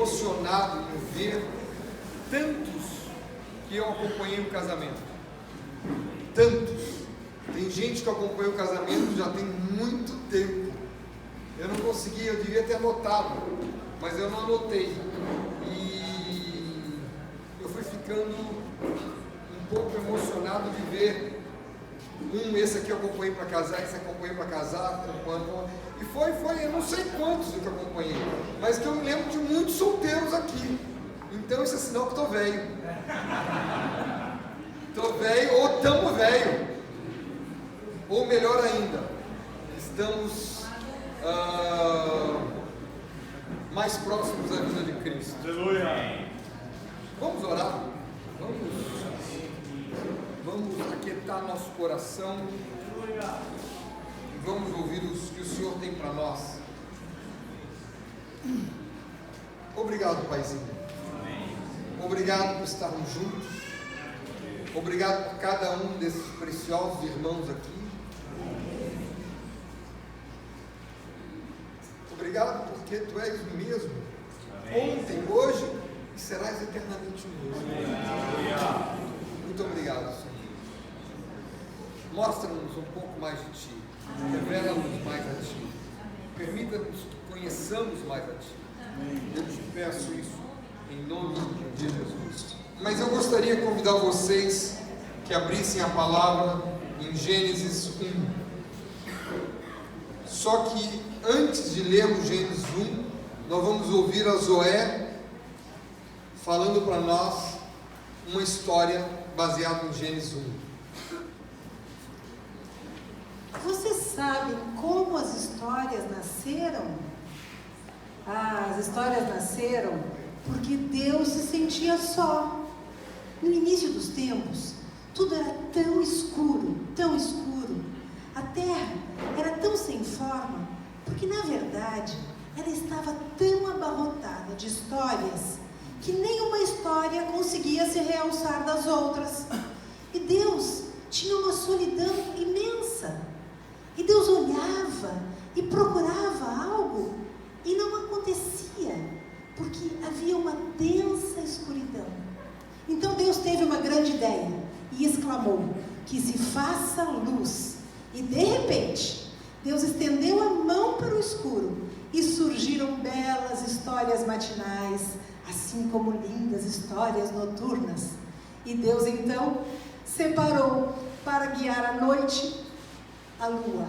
emocionado em ver tantos que eu acompanhei o casamento. Tantos. Tem gente que acompanha o casamento já tem muito tempo. Eu não consegui, eu devia ter anotado, mas eu não anotei. E eu fui ficando um pouco emocionado de ver esse aqui eu acompanhei para casar, esse acompanhei para casar, e foi, eu não sei quantos que eu acompanhei, mas que eu me lembro de muitos solteiros aqui. Então isso é sinal que estou velho. Estou velho, ou estamos velho, ou melhor ainda, estamos mais próximos da vida de Cristo. Aleluia. Vamos orar? Vamos aquietar nosso coração e vamos ouvir o que o Senhor tem para nós. Obrigado, Paizinho. Obrigado por estarmos juntos. Obrigado por cada um desses preciosos irmãos aqui. Obrigado porque Tu és o mesmo, ontem, hoje e serás eternamente o mesmo. Muito obrigado, Senhor. Mostra-nos um pouco mais de Ti, revela-nos mais a Ti, permita-nos que conheçamos mais a Ti. Eu te peço isso em nome de Jesus. Mas eu gostaria de convidar vocês que abrissem a palavra em Gênesis 1. Só que antes de lermos Gênesis 1, nós vamos ouvir a Zoé falando para nós uma história baseada em Gênesis 1. Vocês sabem como as histórias nasceram? As histórias nasceram porque Deus se sentia só. No início dos tempos, tudo era tão escuro, tão escuro. A terra era tão sem forma, porque na verdade ela estava tão abarrotada de histórias que nenhuma história conseguia se realçar das outras. E Deus tinha uma solidão imensa. E Deus olhava e procurava algo e não acontecia, porque havia uma densa escuridão. Então Deus teve uma grande ideia e exclamou: que se faça luz. E de repente, Deus estendeu a mão para o escuro e surgiram belas histórias matinais, assim como lindas histórias noturnas. E Deus então separou para guiar a noite a lua,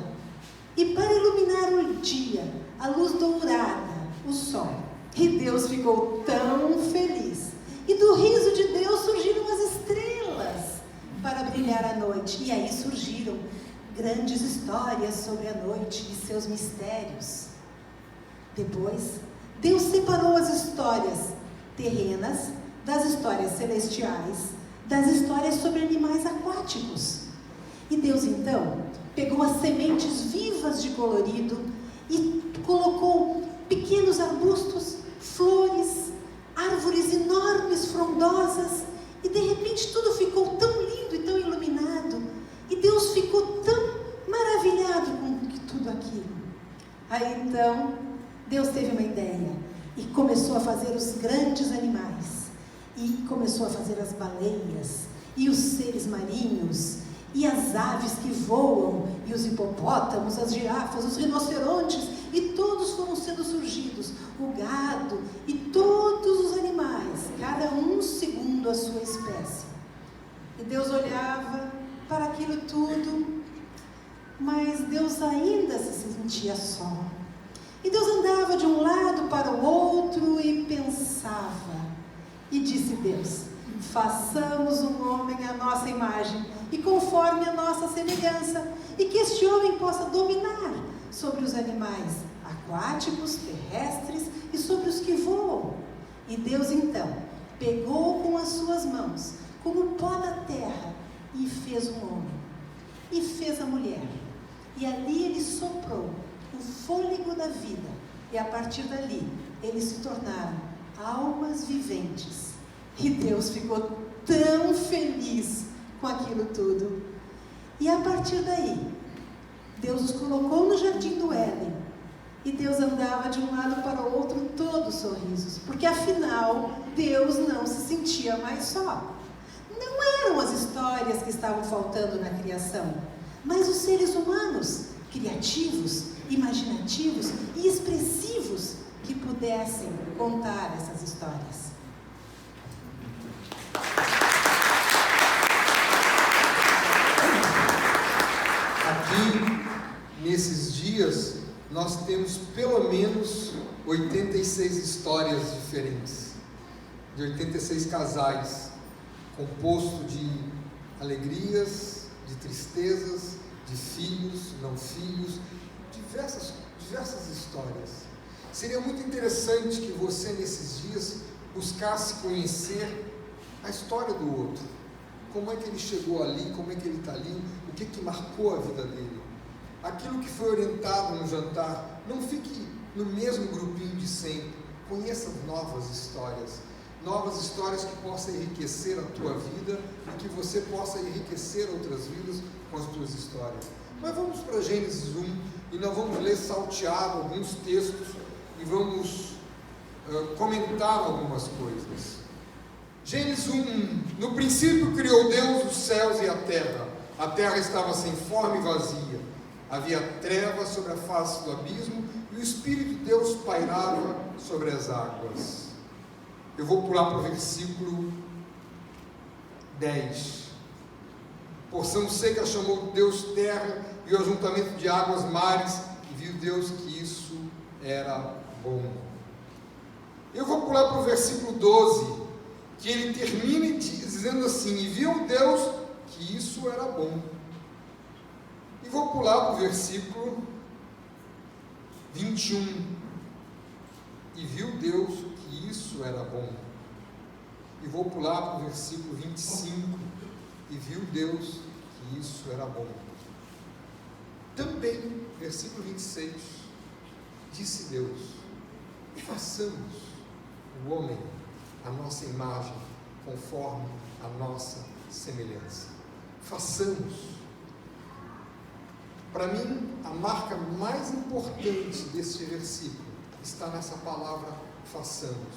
e para iluminar o dia, a luz dourada, o sol. E Deus ficou tão feliz. E do riso de Deus surgiram as estrelas para brilhar a noite. E aí surgiram grandes histórias sobre a noite e seus mistérios. Depois, Deus separou as histórias terrenas das histórias celestiais, das histórias sobre animais aquáticos. E Deus então pegou as sementes vivas de colorido e colocou pequenos arbustos, flores, árvores enormes, frondosas, e de repente tudo ficou tão lindo e tão iluminado, e Deus ficou tão maravilhado com tudo aquilo. Aí então Deus teve uma ideia e começou a fazer os grandes animais, e começou a fazer as baleias e os seres marinhos e as aves que voam, e os hipopótamos, as girafas, os rinocerontes, e todos foram sendo surgidos, o gado e todos os animais, cada um segundo a sua espécie. E Deus olhava para aquilo tudo, mas Deus ainda se sentia só. E Deus andava de um lado para o outro e pensava, e disse Deus: façamos um homem à nossa imagem e conforme a nossa semelhança, e que este homem possa dominar sobre os animais aquáticos, terrestres e sobre os que voam. E Deus então pegou com as suas mãos, como o pó da terra, e fez um homem, e fez a mulher, e ali ele soprou o fôlego da vida, e a partir dali eles se tornaram almas viventes. E Deus ficou tão feliz com aquilo tudo. E a partir daí, Deus os colocou no jardim do Éden. E Deus andava de um lado para o outro, todos sorrisos, porque afinal, Deus não se sentia mais só. Não eram as histórias que estavam faltando na criação, mas os seres humanos, criativos, imaginativos e expressivos, que pudessem contar essas histórias. Aqui, nesses dias, nós temos pelo menos 86 histórias diferentes, de 86 casais, composto de alegrias, de tristezas, de filhos, não filhos, diversas histórias. Seria muito interessante que você, nesses dias, buscasse conhecer a história do outro. Como é que ele chegou ali, como é que ele está ali, o que marcou a vida dele. Aquilo que foi orientado no jantar, não fique no mesmo grupinho de sempre. Conheça novas histórias que possam enriquecer a tua vida e que você possa enriquecer outras vidas com as tuas histórias. Mas vamos para Gênesis 1 e nós vamos ler salteado alguns textos e vamos comentar algumas coisas. Gênesis 1, no princípio criou Deus os céus e a terra estava sem forma e vazia, havia trevas sobre a face do abismo e o Espírito de Deus pairava sobre as águas. Eu vou pular para o versículo 10. Porção seca chamou Deus terra e o ajuntamento de águas mares, e viu Deus que isso era bom. Eu vou pular para o versículo 12, que ele termina dizendo assim: e viu Deus que isso era bom. E vou pular para o versículo 21, e viu Deus que isso era bom. E vou pular para o versículo 25, e viu Deus que isso era bom. Também, versículo 26, disse Deus: façamos o homem a nossa imagem, conforme a nossa semelhança. Façamos. Para mim, a marca mais importante deste versículo está nessa palavra façamos.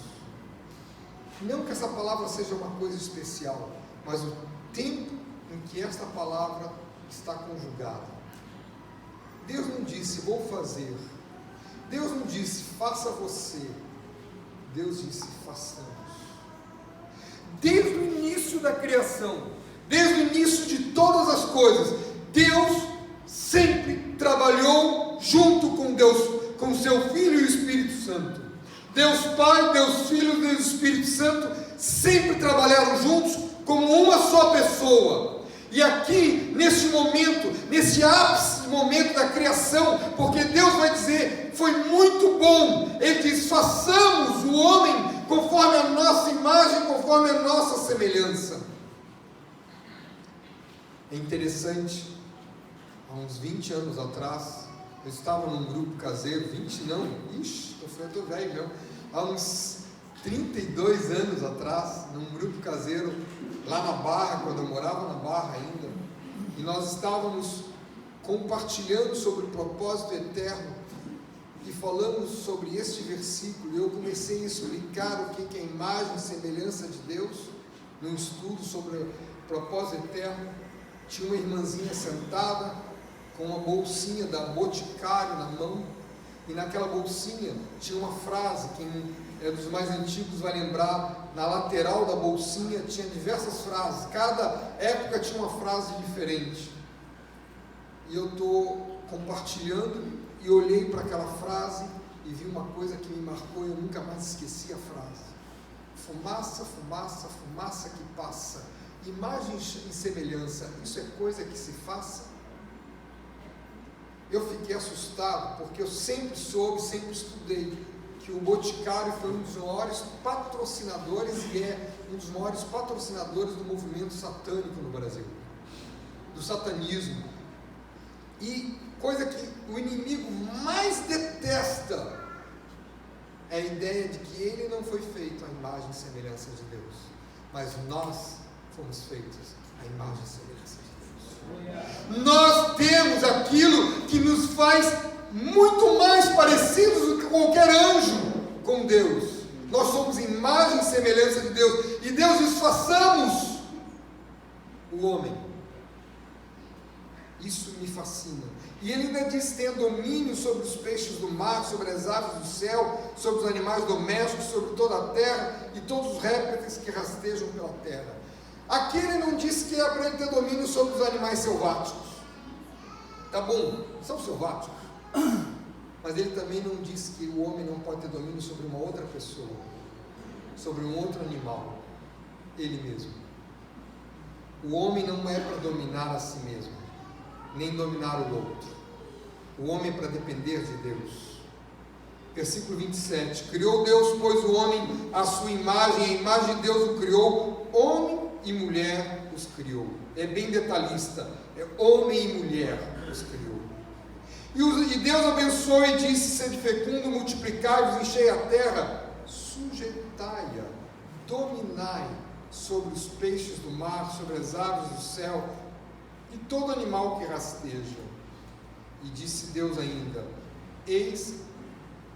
Não que essa palavra seja uma coisa especial, mas o tempo em que esta palavra está conjugada. Deus não disse vou fazer, Deus não disse faça você, Deus disse façamos. Desde o início da criação, desde o início de todas as coisas, Deus sempre trabalhou junto com Deus, com seu Filho e o Espírito Santo. Deus Pai, Deus Filho e Deus Espírito Santo sempre trabalharam juntos como uma só pessoa. E aqui, neste momento, nesse ápice momento da criação, porque Deus vai dizer, foi muito bom, Ele diz, façamos o homem conforme a nossa imagem, conforme a nossa semelhança. É interessante, há uns 20 anos atrás, eu estava num grupo caseiro, 20 não, eu estou velho mesmo, há uns 32 anos atrás, num grupo caseiro, lá na Barra, quando eu morava na Barra ainda, e nós estávamos compartilhando sobre o propósito eterno, e falamos sobre este versículo, e eu comecei a explicar o que é a imagem e semelhança de Deus, num estudo sobre o propósito eterno. Tinha uma irmãzinha sentada, com uma bolsinha da Boticário na mão, e naquela bolsinha tinha uma frase, quem é dos mais antigos vai lembrar, na lateral da bolsinha tinha diversas frases, cada época tinha uma frase diferente, e eu estou compartilhando, e olhei para aquela frase, e vi uma coisa que me marcou, e eu nunca mais esqueci a frase: fumaça, fumaça, fumaça que passa, imagem e semelhança, isso é coisa que se faça? Eu fiquei assustado, porque eu sempre soube, sempre estudei, que o Boticário foi um dos maiores patrocinadores, e é um dos maiores patrocinadores do movimento satânico no Brasil, do satanismo, e coisa que o inimigo mais detesta é a ideia de que ele não foi feito à imagem e semelhança de Deus, mas nós fomos feitos à imagem e semelhança de Deus. Nós temos aquilo que nos faz muito mais parecidos do que qualquer anjo com Deus. Nós somos imagem e semelhança de Deus. E Deus diz: façamos o homem. Isso me fascina. E ele ainda diz: tenha domínio sobre os peixes do mar, sobre as aves do céu, sobre os animais domésticos, sobre toda a terra e todos os répteis que rastejam pela terra. Aqui ele não disse que era para ele ter domínio sobre os animais selváticos. Tá bom, são selváticos. Mas ele também não disse que o homem não pode ter domínio sobre uma outra pessoa, sobre um outro animal, ele mesmo. O homem não é para dominar a si mesmo, nem dominar o outro. O homem é para depender de Deus. Versículo 27. Criou Deus, pois, o homem à sua imagem, a imagem de Deus o criou, homem e mulher os criou. É bem detalhista, é homem e mulher os criou. E Deus abençoou e disse: sede fecundo, multiplicai-vos, enchei a terra, sujeitai-a, dominai sobre os peixes do mar, sobre as aves do céu e todo animal que rasteja. E disse Deus ainda: eis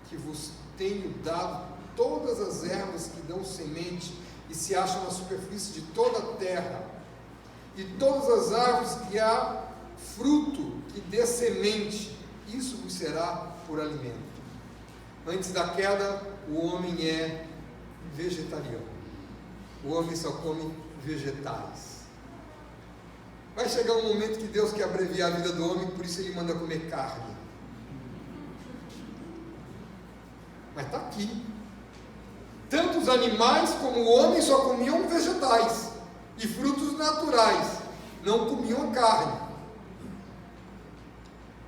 que vos tenho dado todas as ervas que dão semente e se acham na superfície de toda a terra, e todas as árvores que há fruto que dê semente, isso vos será por alimento. Antes da queda, o homem é vegetariano. O homem só come vegetais. Vai chegar um momento que Deus quer abreviar a vida do homem, por isso ele manda comer carne. Mas está aqui. Tanto os animais como o homem só comiam vegetais e frutos naturais, não comiam carne.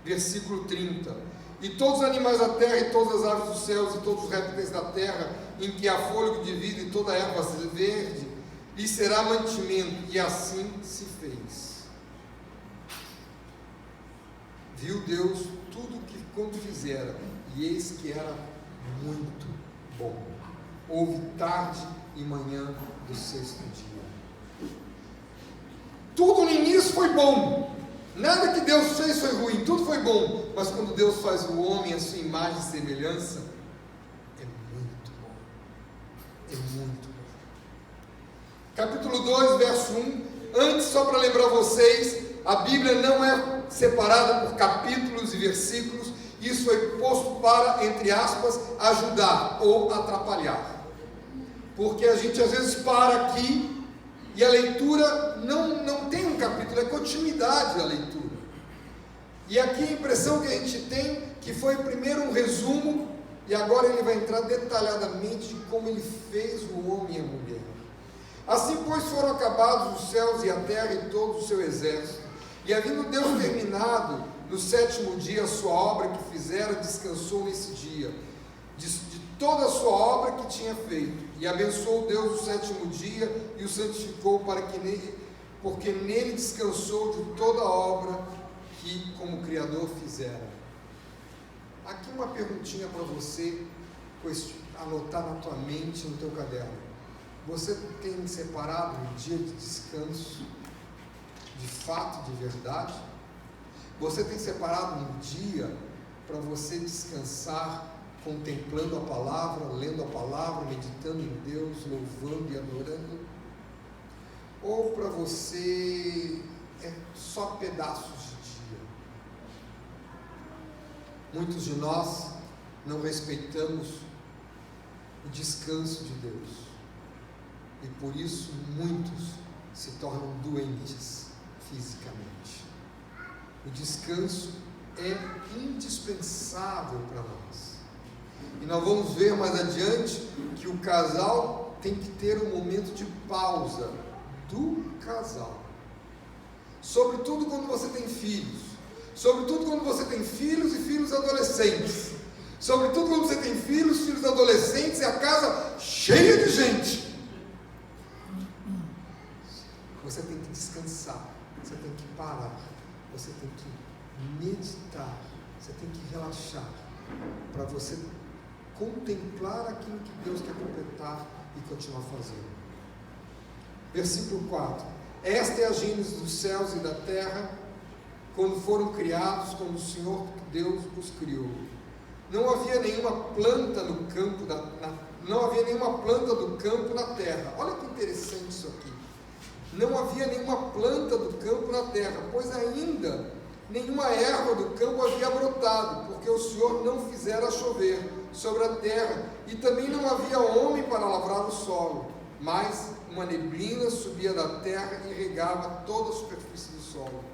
Versículo 30. E todos os animais da terra, e todas as aves dos céus, e todos os répteis da terra, em que há fôlego de vida, e toda a erva verde, lhe será mantimento. E assim se fez. Viu Deus tudo que quanto fizera, e eis que era muito bom. Houve tarde e manhã do sexto dia. Tudo no início foi bom. Nada que Deus fez foi ruim, tudo foi bom. Mas quando Deus faz o homem à sua imagem e semelhança, é muito bom. É muito bom. Capítulo 2, verso 1. Antes, só para lembrar vocês, a Bíblia não é separada por capítulos e versículos. Isso foi posto para, entre aspas, ajudar ou atrapalhar. Porque a gente às vezes para aqui e a leitura não tem um capítulo, é continuidade da leitura. E aqui a impressão que a gente tem que foi primeiro um resumo e agora ele vai entrar detalhadamente de como ele fez o homem e a mulher. Assim, pois, foram acabados os céus e a terra e todo o seu exército. E havendo Deus terminado no sétimo dia a sua obra que fizera, descansou nesse dia de toda a sua obra que tinha feito. E abençoou Deus o sétimo dia e o santificou porque nele descansou de toda a obra que como Criador fizera. Aqui uma perguntinha para você anotar na tua mente, no teu caderno. Você tem separado um dia de descanso, de fato, de verdade? Você tem separado um dia para você descansar, contemplando a palavra, lendo a palavra, meditando em Deus, louvando e adorando? Ou para você é só pedaços de dia? Muitos de nós não respeitamos o descanso de Deus e por isso muitos se tornam doentes fisicamente. O descanso é indispensável para nós. E nós vamos ver mais adiante que o casal tem que ter um momento de pausa do casal. Sobretudo quando você tem filhos. Sobretudo quando você tem filhos e filhos adolescentes. Sobretudo quando você tem filhos adolescentes e a casa cheia de gente. Você tem que descansar. Você tem que parar. Você tem que meditar. Você tem que relaxar. Para você contemplar aquilo que Deus quer completar e continuar fazendo. Versículo 4. Esta é a gênese dos céus e da terra, quando foram criados, quando o Senhor Deus os criou. Não havia nenhuma planta no campo não havia nenhuma planta do campo na terra. Olha que interessante isso aqui. Não havia nenhuma planta do campo na terra, pois ainda nenhuma erva do campo havia brotado, porque o Senhor não fizera chover sobre a terra, e também não havia homem para lavrar o solo, mas uma neblina subia da terra e regava toda a superfície do solo.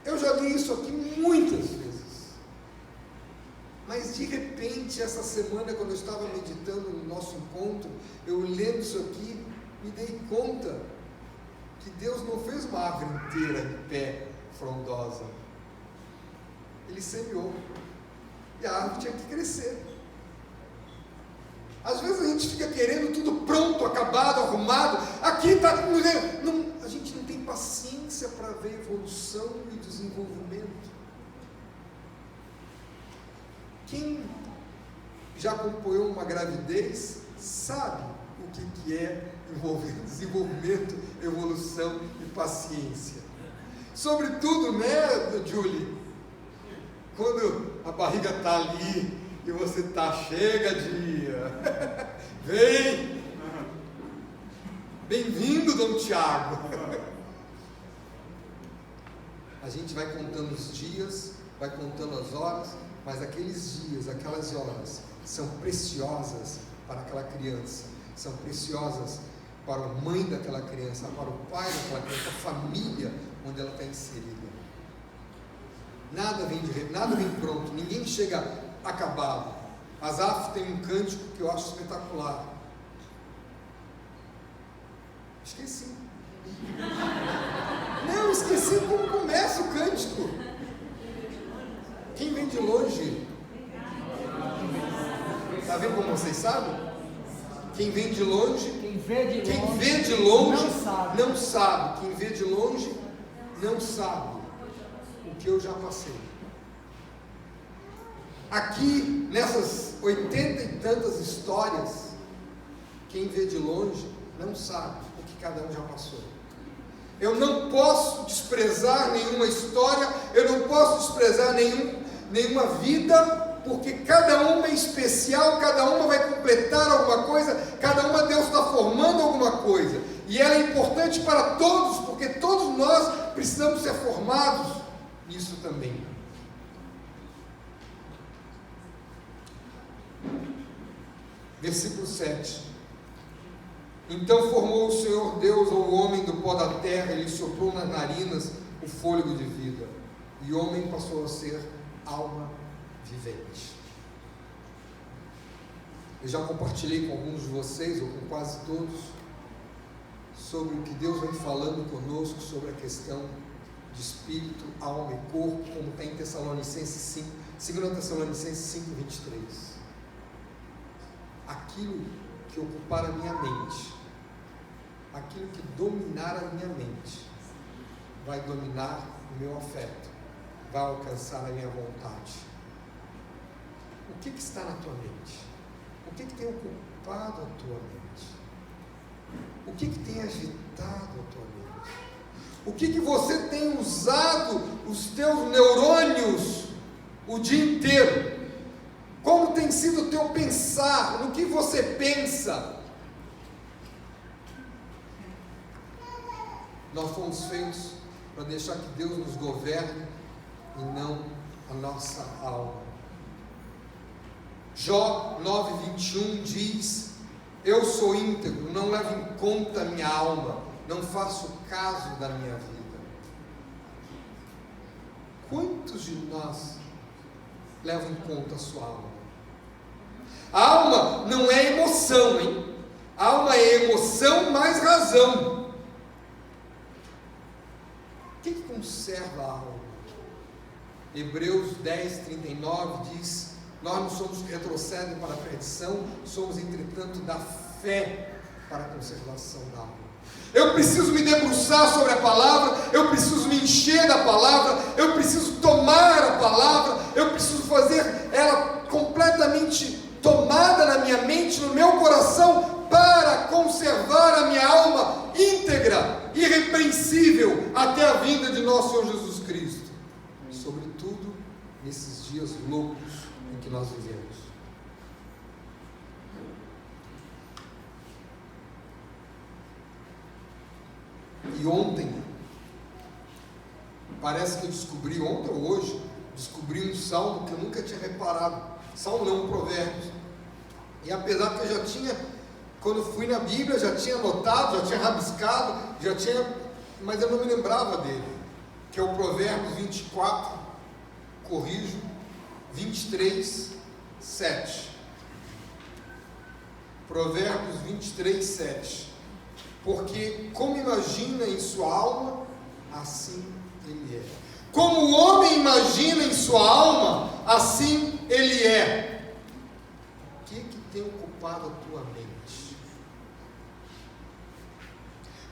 Eu já li isso aqui muitas vezes. Mas de repente, essa semana, quando eu estava meditando no nosso encontro, eu lendo isso aqui, me dei conta que Deus não fez uma árvore inteira de pé, frondosa. Ele semeou. E a árvore tinha que crescer. Às vezes a gente fica querendo tudo pronto, acabado, arrumado. Aqui está. A gente não tem paciência para ver evolução e desenvolvimento. Quem já acompanhou uma gravidez sabe o que é desenvolvimento, evolução e paciência. Sobretudo, né, Julie? Quando a barriga está ali e você está, chega dia, vem, bem-vindo, Dom Tiago. A gente vai contando os dias, vai contando as horas, mas aqueles dias, aquelas horas são preciosas para aquela criança, são preciosas para a mãe daquela criança, para o pai daquela criança, a família onde ela está inserida. Nada vem pronto, ninguém chega acabado. Asaf tem um cântico que eu acho espetacular. Esqueci. Não, esqueci como começa o cântico. Quem vem de longe? Está vendo como vocês sabem? Quem vem de longe, quem vê de longe não sabe. Quem vê de longe não sabe o que eu já passei. Aqui, nessas 80 e tantas histórias, quem vê de longe não sabe o que cada um já passou. Eu não posso desprezar nenhuma história, eu não posso desprezar nenhuma vida, porque cada uma é especial, cada uma vai completar alguma coisa, cada uma Deus está formando alguma coisa, e ela é importante para todos, porque todos nós precisamos ser formados nisso também. Versículo 7. Então formou o Senhor Deus ao homem do pó da terra, e lhe soprou nas narinas o fôlego de vida, e o homem passou a ser alma vivente. Eu já compartilhei com alguns de vocês, ou com quase todos, sobre o que Deus vem falando conosco sobre a questão de espírito, alma e corpo, como está em Tessalonicenses 5, 2 Tessalonicenses 5:23. Aquilo que ocupar a minha mente, aquilo que dominar a minha mente, vai dominar o meu afeto, vai alcançar a minha vontade. O que está na tua mente? O que tem ocupado a tua mente? O que tem agitado a tua mente? O que você tem usado os teus neurônios o dia inteiro? Como tem sido o teu pensar? No que você pensa? Nós fomos feitos para deixar que Deus nos governe e não a nossa alma. Jó 9:21 diz: eu sou íntegro, não levo em conta a minha alma, não faço caso da minha vida. Quantos de nós levam em conta a sua alma? A alma não é emoção, hein? A alma é emoção mais razão. O que conserva a alma? Hebreus 10:39 diz: nós não somos que retrocedem para a perdição, somos entretanto da fé para a conservação da alma. Eu preciso me debruçar sobre a palavra, eu preciso me encher da palavra, eu preciso tomar a palavra, eu preciso fazer ela completamente tomada na minha mente, no meu coração, para conservar a minha alma íntegra, irrepreensível, até a vinda de nosso Senhor Jesus Cristo. sobretudo nesses dias loucos em que nós vivemos. E ontem, parece que eu descobri, ontem ou hoje, descobri um salmo que eu nunca tinha reparado. Salmo não, Provérbios. E apesar que eu já tinha, quando fui na Bíblia, já tinha anotado, já tinha rabiscado, mas eu não me lembrava dele. Que é o Provérbios 24, corrijo, 23, 7. Provérbios 23, 7. Porque como imagina em sua alma, assim ele é. Como o homem imagina em sua alma, assim ele é. O que tem ocupado a tua mente?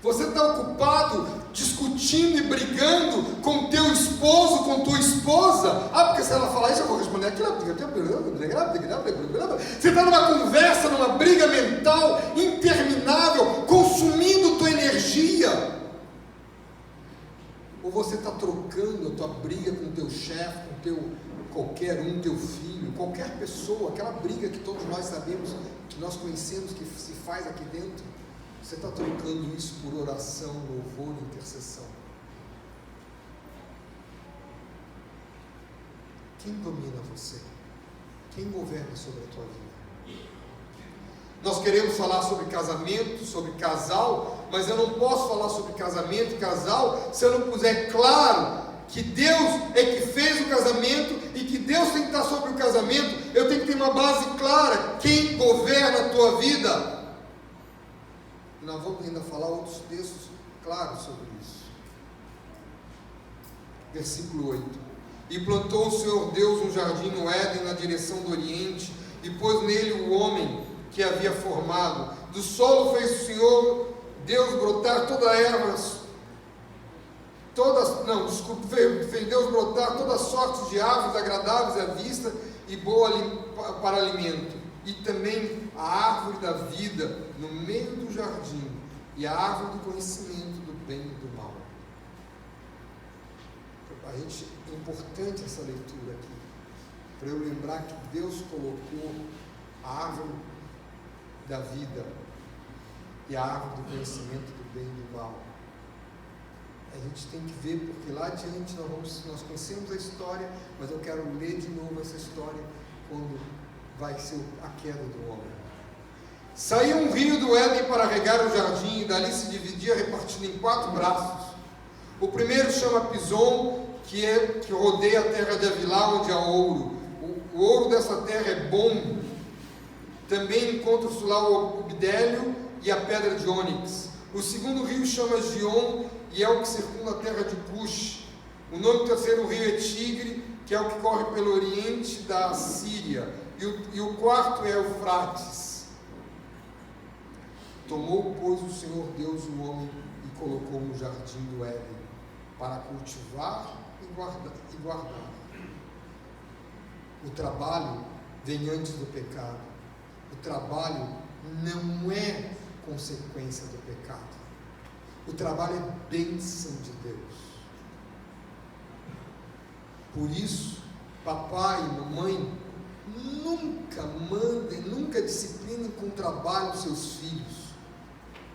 Você está ocupado discutindo e brigando com teu esposo, com tua esposa? Porque se ela falar isso, eu vou responder aquilo. Você está numa conversa, numa briga mental interminável, consumindo tua energia. Ou você está trocando a tua briga com teu chefe, com qualquer um, teu filho, qualquer pessoa, aquela briga que todos nós sabemos, que nós conhecemos, que se faz aqui dentro. Você está trocando isso por oração, louvor e intercessão. Quem domina você? Quem governa sobre a tua vida? Nós queremos falar sobre casamento, sobre casal, mas eu não posso falar sobre casamento e casal se eu não puser claro que Deus é que fez o casamento e que Deus tem que estar sobre o casamento. Eu tenho que ter uma base clara. Quem governa a tua vida? E nós vamos ainda falar outros textos claros sobre isso. Versículo 8. E plantou o Senhor Deus um jardim no Éden na direção do Oriente, e pôs nele o homem que havia formado. Do solo fez o Senhor Deus brotar toda a erva, fez Deus brotar toda sorte de árvores agradáveis à vista e boa para alimento. E também a árvore da vida no meio do jardim, e a árvore do conhecimento do bem e do mal. É importante essa leitura aqui, para eu lembrar que Deus colocou a árvore da vida e a árvore do conhecimento do bem e do mal. A gente tem que ver, porque lá adiante nós conhecemos a história, mas eu quero ler de novo essa história quando vai ser a queda do homem. Saiu um rio do Éden para regar o jardim, e dali se dividia, repartido em 4 braços. O primeiro chama Pison, que rodeia a terra de Avilá, onde há ouro. O ouro dessa terra é bom. Também encontra-se lá o bidélio e a pedra de ônix. O segundo rio chama Gion, e é o que circunda a terra de Cush. O nome do terceiro rio é Tigre, que é o que corre pelo oriente da Síria. E o quarto é Eufrates. Tomou, pois, o Senhor Deus o homem e colocou no jardim do Éden, para cultivar e guardar. O trabalho vem antes do pecado. O trabalho não é consequência do pecado. O trabalho é bênção de Deus. Por isso, papai e mamãe, nunca mandem, nunca disciplinem com trabalho os seus filhos,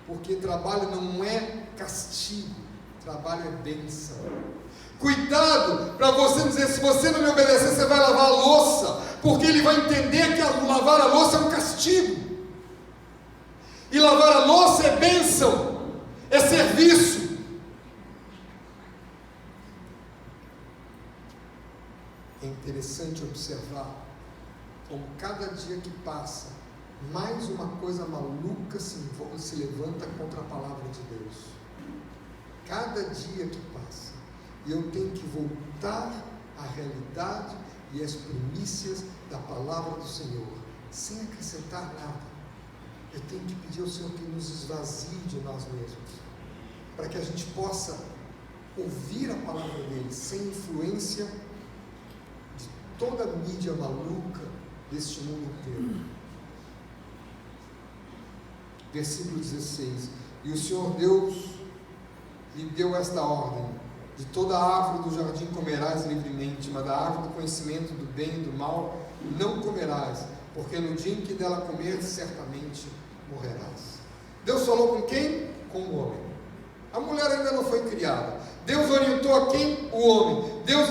porque trabalho não é castigo, trabalho é bênção. Cuidado para você dizer, se você não me obedecer, você vai lavar a louça, porque ele vai entender que lavar a louça é um castigo, e lavar a louça é bênção, é serviço. É interessante observar como cada dia que passa, mais uma coisa maluca se levanta contra a palavra de Deus. Cada dia que passa, e eu tenho que voltar à realidade e às primícias da palavra do Senhor, sem acrescentar nada. Eu tenho que pedir ao Senhor que nos esvazie de nós mesmos, para que a gente possa ouvir a palavra dele sem influência de toda a mídia maluca deste mundo inteiro. Versículo 16. E o Senhor Deus lhe deu esta ordem: de toda a árvore do jardim comerás livremente, legítima, da árvore do conhecimento do bem e do mal não comerás, porque no dia em que dela comeres, certamente morrerás. Deus falou com quem? Com o homem. A mulher ainda não foi criada. Deus orientou a quem? O homem. Deus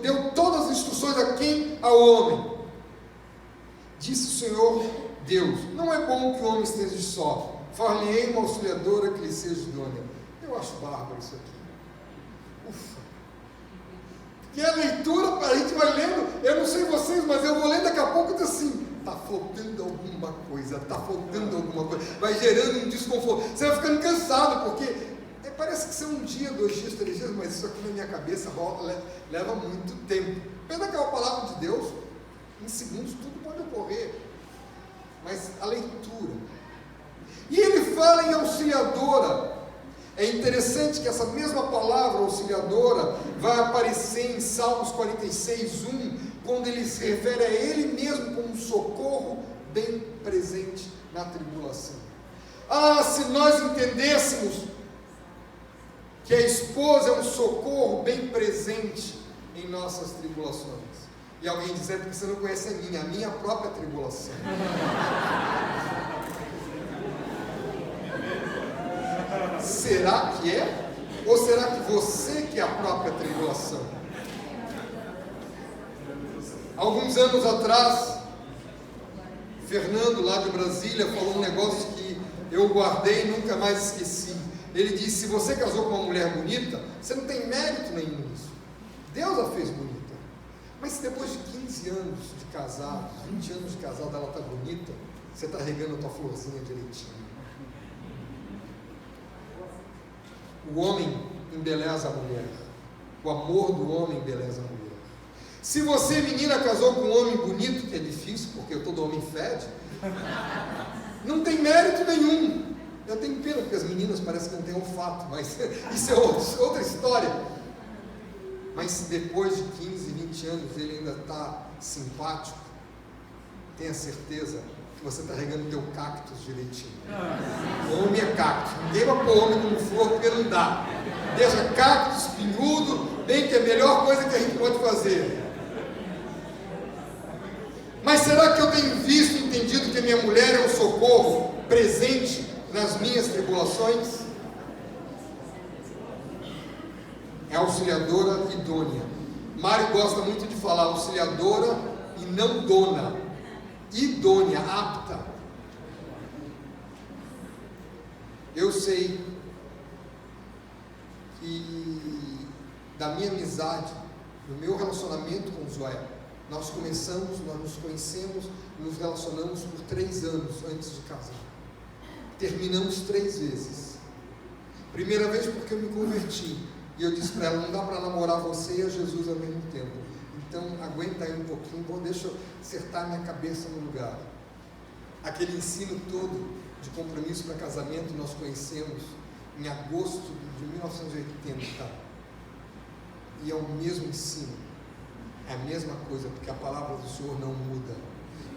deu todas as instruções a quem? Ao homem. Disse o Senhor Deus: não é bom que o homem esteja só, far-lhe-ei uma auxiliadora que lhe seja idônea. Eu acho bárbaro isso aqui. Ufa! Que a leitura, a gente vai lendo, eu não sei vocês, mas eu vou lendo daqui a pouco e diz assim, está faltando alguma coisa, vai gerando um desconforto, você vai ficando cansado, porque parece que são um dia, 2 dias, 3 dias, mas isso aqui na minha cabeça leva muito tempo. Pena que é a palavra de Deus, em segundos tudo pode ocorrer, mas a leitura, e ele fala em auxiliadora. É interessante que essa mesma palavra auxiliadora vai aparecer em Salmos 46:1, quando ele se refere a ele mesmo como um socorro bem presente na tribulação. Ah, se nós entendêssemos que a esposa é um socorro bem presente em nossas tribulações. E alguém dizer, porque você não conhece a minha própria tribulação. Será que é? Ou será que você que é a própria tribulação? Alguns anos atrás, Fernando, lá de Brasília, falou um negócio que eu guardei e nunca mais esqueci. Ele disse: se você casou com uma mulher bonita, você não tem mérito nenhum nisso. Deus a fez bonita. Mas se depois de 15 anos de casado, 20 anos de casado, ela está bonita, você está regando a tua florzinha direitinho. O homem embeleza a mulher. O amor do homem embeleza a mulher. Se você, menina, casou com um homem bonito, que é difícil, porque todo homem fede, não tem mérito nenhum. Eu tenho pena, porque as meninas parecem que não têm olfato, mas isso é outra história. Mas se depois de 15, 20 anos ele ainda está simpático, tenha certeza que você está regando teu cactus direitinho. Homem é cactus. Ninguém vai pôr homem como flor, porque não dá. Deixa cactus, espinhudo, bem que é a melhor coisa que a gente pode fazer. Mas será que eu tenho visto e entendido que a minha mulher é um socorro presente nas minhas tribulações? É auxiliadora idônea. Mário gosta muito de falar auxiliadora e não dona. Idônea, apta. Eu sei que da minha amizade, do meu relacionamento com o Zoé, nós nos conhecemos, nos relacionamos por 3 anos antes de casar. Terminamos 3 vezes. Primeira vez porque eu me converti. E eu disse para ela: não dá para namorar você e a Jesus ao mesmo tempo. Então aguenta aí um pouquinho, deixa eu acertar minha cabeça no lugar. Aquele ensino todo de compromisso para casamento nós conhecemos em agosto de 1980. E é o mesmo ensino. É a mesma coisa, porque a palavra do Senhor não muda.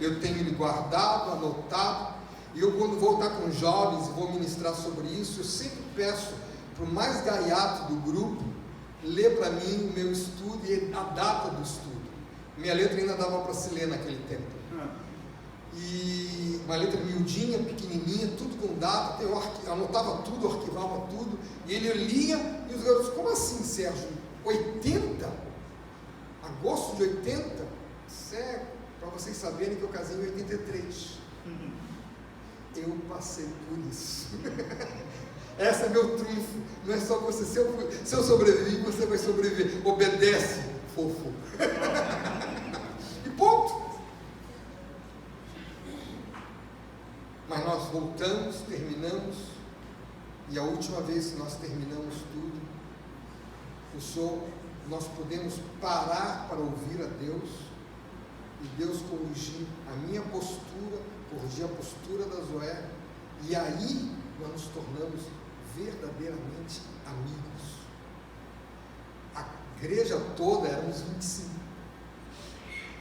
Eu tenho ele guardado, anotado, e eu, quando vou estar com jovens e vou ministrar sobre isso, eu sempre peço para o mais gaiato do grupo ler para mim o meu estudo e a data do estudo. Minha letra ainda dava para se ler naquele tempo. E uma letra miudinha, pequenininha, tudo com data, eu anotava tudo, arquivava tudo, e ele lia, e os garotos: como assim, Sérgio? 80? Agosto de 80? Sério, para vocês saberem que eu casei em 83. Eu passei por isso. Esse é meu trunfo. Não é só você, se eu sobreviver, você vai sobreviver. Obedece, fofo. E ponto. Mas nós voltamos, terminamos, e a última vez que nós terminamos tudo, nós podemos parar para ouvir a Deus, e Deus corrigir a minha postura, corrigir a postura da Zoé, e aí nós nos tornamos verdadeiramente amigos. A igreja toda éramos 25,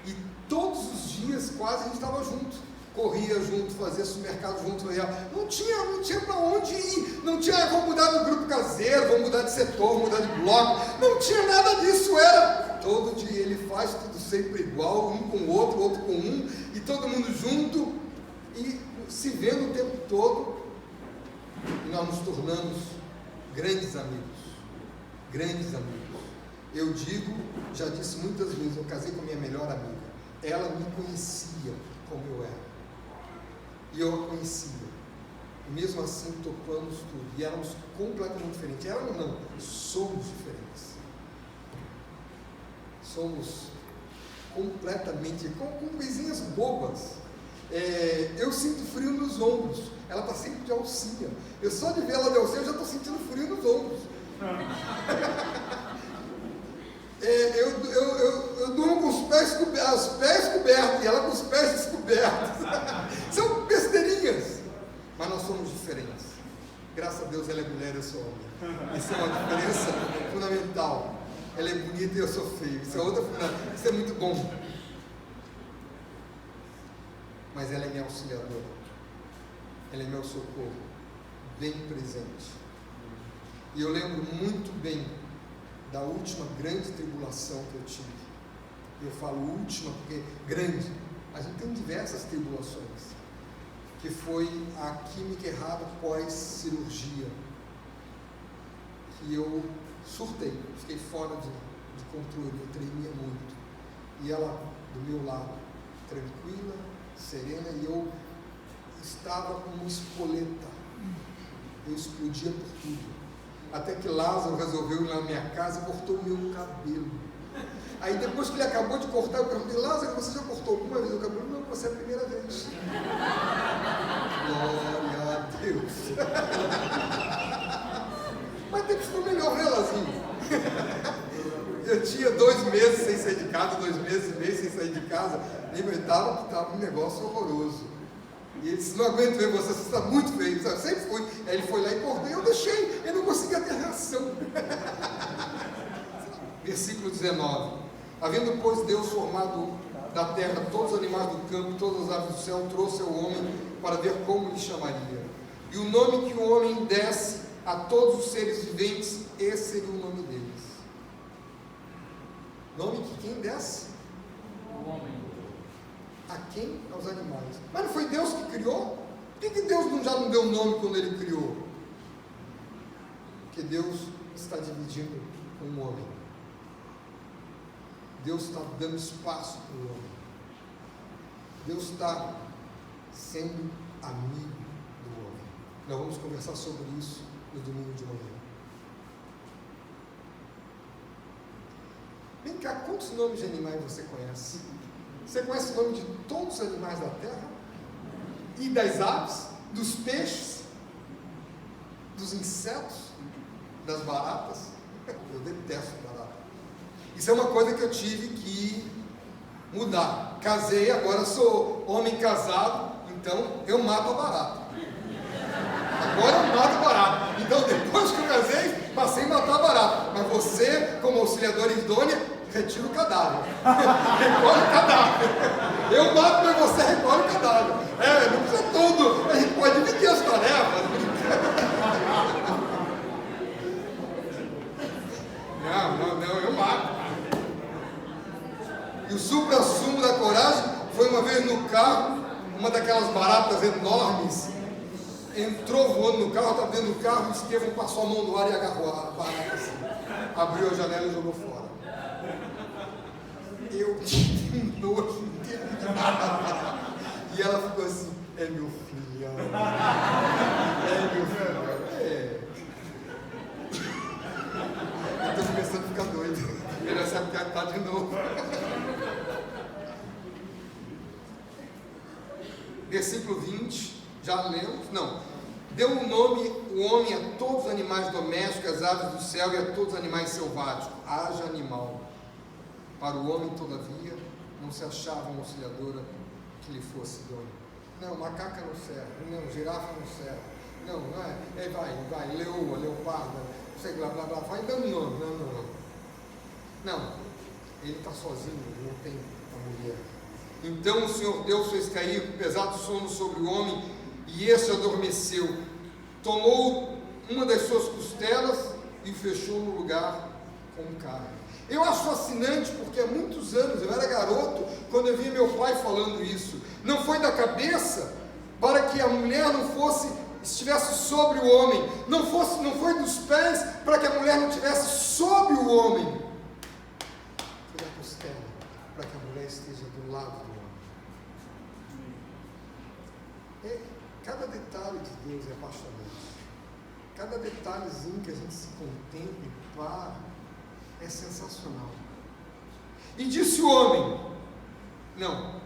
e todos os dias quase a gente estava junto, corria junto, fazia supermercado junto, não tinha para onde ir, não tinha: vou mudar do grupo caseiro, vou mudar de setor, vou mudar de bloco, não tinha nada disso, era todo dia faz tudo sempre igual, um com o outro com um, e todo mundo junto, e se vendo o tempo todo, e nós nos tornamos grandes amigos. Grandes amigos. Eu digo, já disse muitas vezes, eu casei com a minha melhor amiga. Ela me conhecia como eu era. E eu a conhecia. E mesmo assim topamos tudo. E éramos completamente diferentes. Éramos não, somos diferentes. Somos completamente, com coisinhas bobas. Eu sinto frio nos ombros. Ela está sempre de alcinha. Eu só de ver ela de alcinha, eu já estou sentindo frio nos ombros. Eu durmo com os pés cobertos e ela com os pés descobertos. São besteirinhas, mas nós somos diferentes. Graças a Deus ela é mulher e eu sou homem. Isso é uma diferença fundamental. Ela é bonita e eu sou feio. Isso é outra fundamental. Isso é muito bom. Mas ela é minha auxiliadora. Ela é meu socorro, bem presente. E eu lembro muito bem da última grande tribulação que eu tive. Eu falo última porque grande. A gente tem diversas tribulações. Que foi a química errada pós-cirurgia. Que eu surtei, fiquei fora de controle, eu tremia muito. E ela do meu lado, tranquila, serena, e eu estava como uma espoleta. Eu explodia por tudo. Até que Lázaro resolveu ir lá na minha casa e cortou o meu cabelo. Aí depois que ele acabou de cortar, eu perguntei: Lázaro, você já cortou alguma vez o cabelo? Não, você é a primeira vez. Glória a Deus. Mas tem que ficar melhor, né, Lazinho? Eu tinha 2 meses sem sair de casa, 2 meses e meio sem sair de casa. Eu estava um negócio horroroso. E ele disse: não aguento ver você está muito feio. Eu sempre fui. Aí ele foi lá e cortou, eu deixei. Eu não conseguia ter reação. Versículo 19. Havendo, pois, Deus formado da terra todos os animais do campo, todas as aves do céu, trouxe ao homem para ver como lhe chamaria. E o nome que o homem desse a todos os seres viventes, esse seria o nome deles. Nome que quem desse? O homem. A quem? Aos animais. Mas não foi Deus que criou? Por que Deus já não deu nome quando Ele criou? Porque Deus está dividindo com o homem. Deus está dando espaço para o homem. Deus está sendo amigo do homem. Nós vamos conversar sobre isso no domingo de manhã. Vem cá, quantos nomes de animais você conhece? Você conhece o nome de todos os animais da terra? E das aves? Dos peixes? Dos insetos? Das baratas? Eu detesto barata. Isso é uma coisa que eu tive que mudar. Casei, agora sou homem casado, então eu mato a barata. Agora eu mato a barata. Então depois que eu casei, passei a matar a barata. Mas você, como auxiliadora idônea, retira o cadáver. Recolhe o cadáver. Eu mato, mas você recolhe o cadáver. Não precisa tudo. A gente pode dividir as tarefas. Não, eu mato. E o supra-sumo da coragem foi uma vez no carro, uma daquelas baratas enormes entrou voando no carro, estava dentro do carro, o Estevão passou a mão no ar e agarrou a barata assim. Abriu a janela e jogou fora. Eu tive nojo, não teve nada. E ela ficou assim: é meu filho. É meu filho. Eu estou começando a ficar doido. Ele já sabe que está de novo. Versículo 20, já lemos? Não. Deu um nome, o homem, a todos os animais domésticos, as aves do céu e a todos os animais selváticos. Haja animal. Para o homem, todavia, não se achava uma auxiliadora que lhe fosse idônea. Não, macaca não serve. Não, girafa não serve. Não é. Vai, leoa, leoparda, sei lá, blá, blá, vai dando nome. Não, ele está sozinho, ele não tem a mulher. Então o Senhor Deus fez cair pesado sono sobre o homem, e este adormeceu. Tomou uma das suas costelas e o fechou no lugar com carne. Eu acho fascinante porque há muitos anos, eu era garoto, quando eu via meu pai falando isso. Não foi da cabeça para que a mulher estivesse sobre o homem. Não foi dos pés para que a mulher não estivesse sobre o homem. Foi da costela para que a mulher esteja do lado do homem. Cada detalhe de Deus é apaixonante. Cada detalhezinho que a gente se contempla e para é sensacional. E disse o homem, não,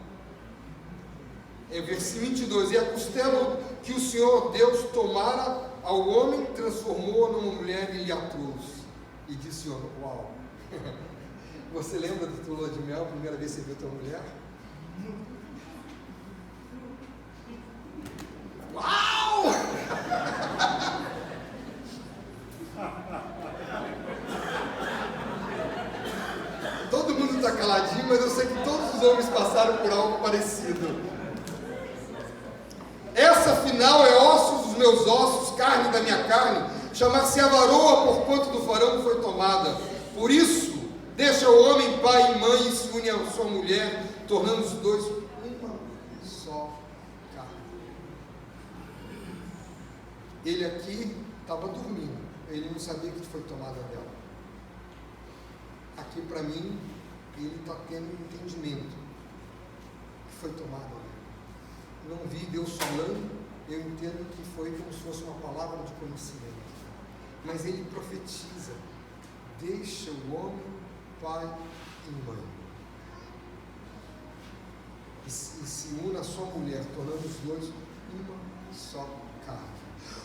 é versículo 22, e a costela que o Senhor Deus tomara ao homem, transformou numa mulher e lhe a trouxe. E disse o homem, uau, você lembra da tua lua de mel, a primeira vez que você viu tua mulher? Uau! Todo mundo está caladinho, mas eu sei que todos os homens passaram por algo parecido. Essa afinal é ossos dos meus ossos, carne da minha carne, chamar-se a varoa, porquanto do varão foi tomada. Por isso, deixa o homem pai e mãe e se une à sua mulher, tornando os dois uma só carne. Ele aqui estava dormindo, ele não sabia que foi tomada dela. Aqui para mim, ele está tendo um entendimento que foi tomada dela. Não vi Deus falando, eu entendo que foi como se fosse uma palavra de conhecimento. Mas ele profetiza, deixa o homem, pai e mãe, e se une à sua mulher, tornando os dois uma só carne.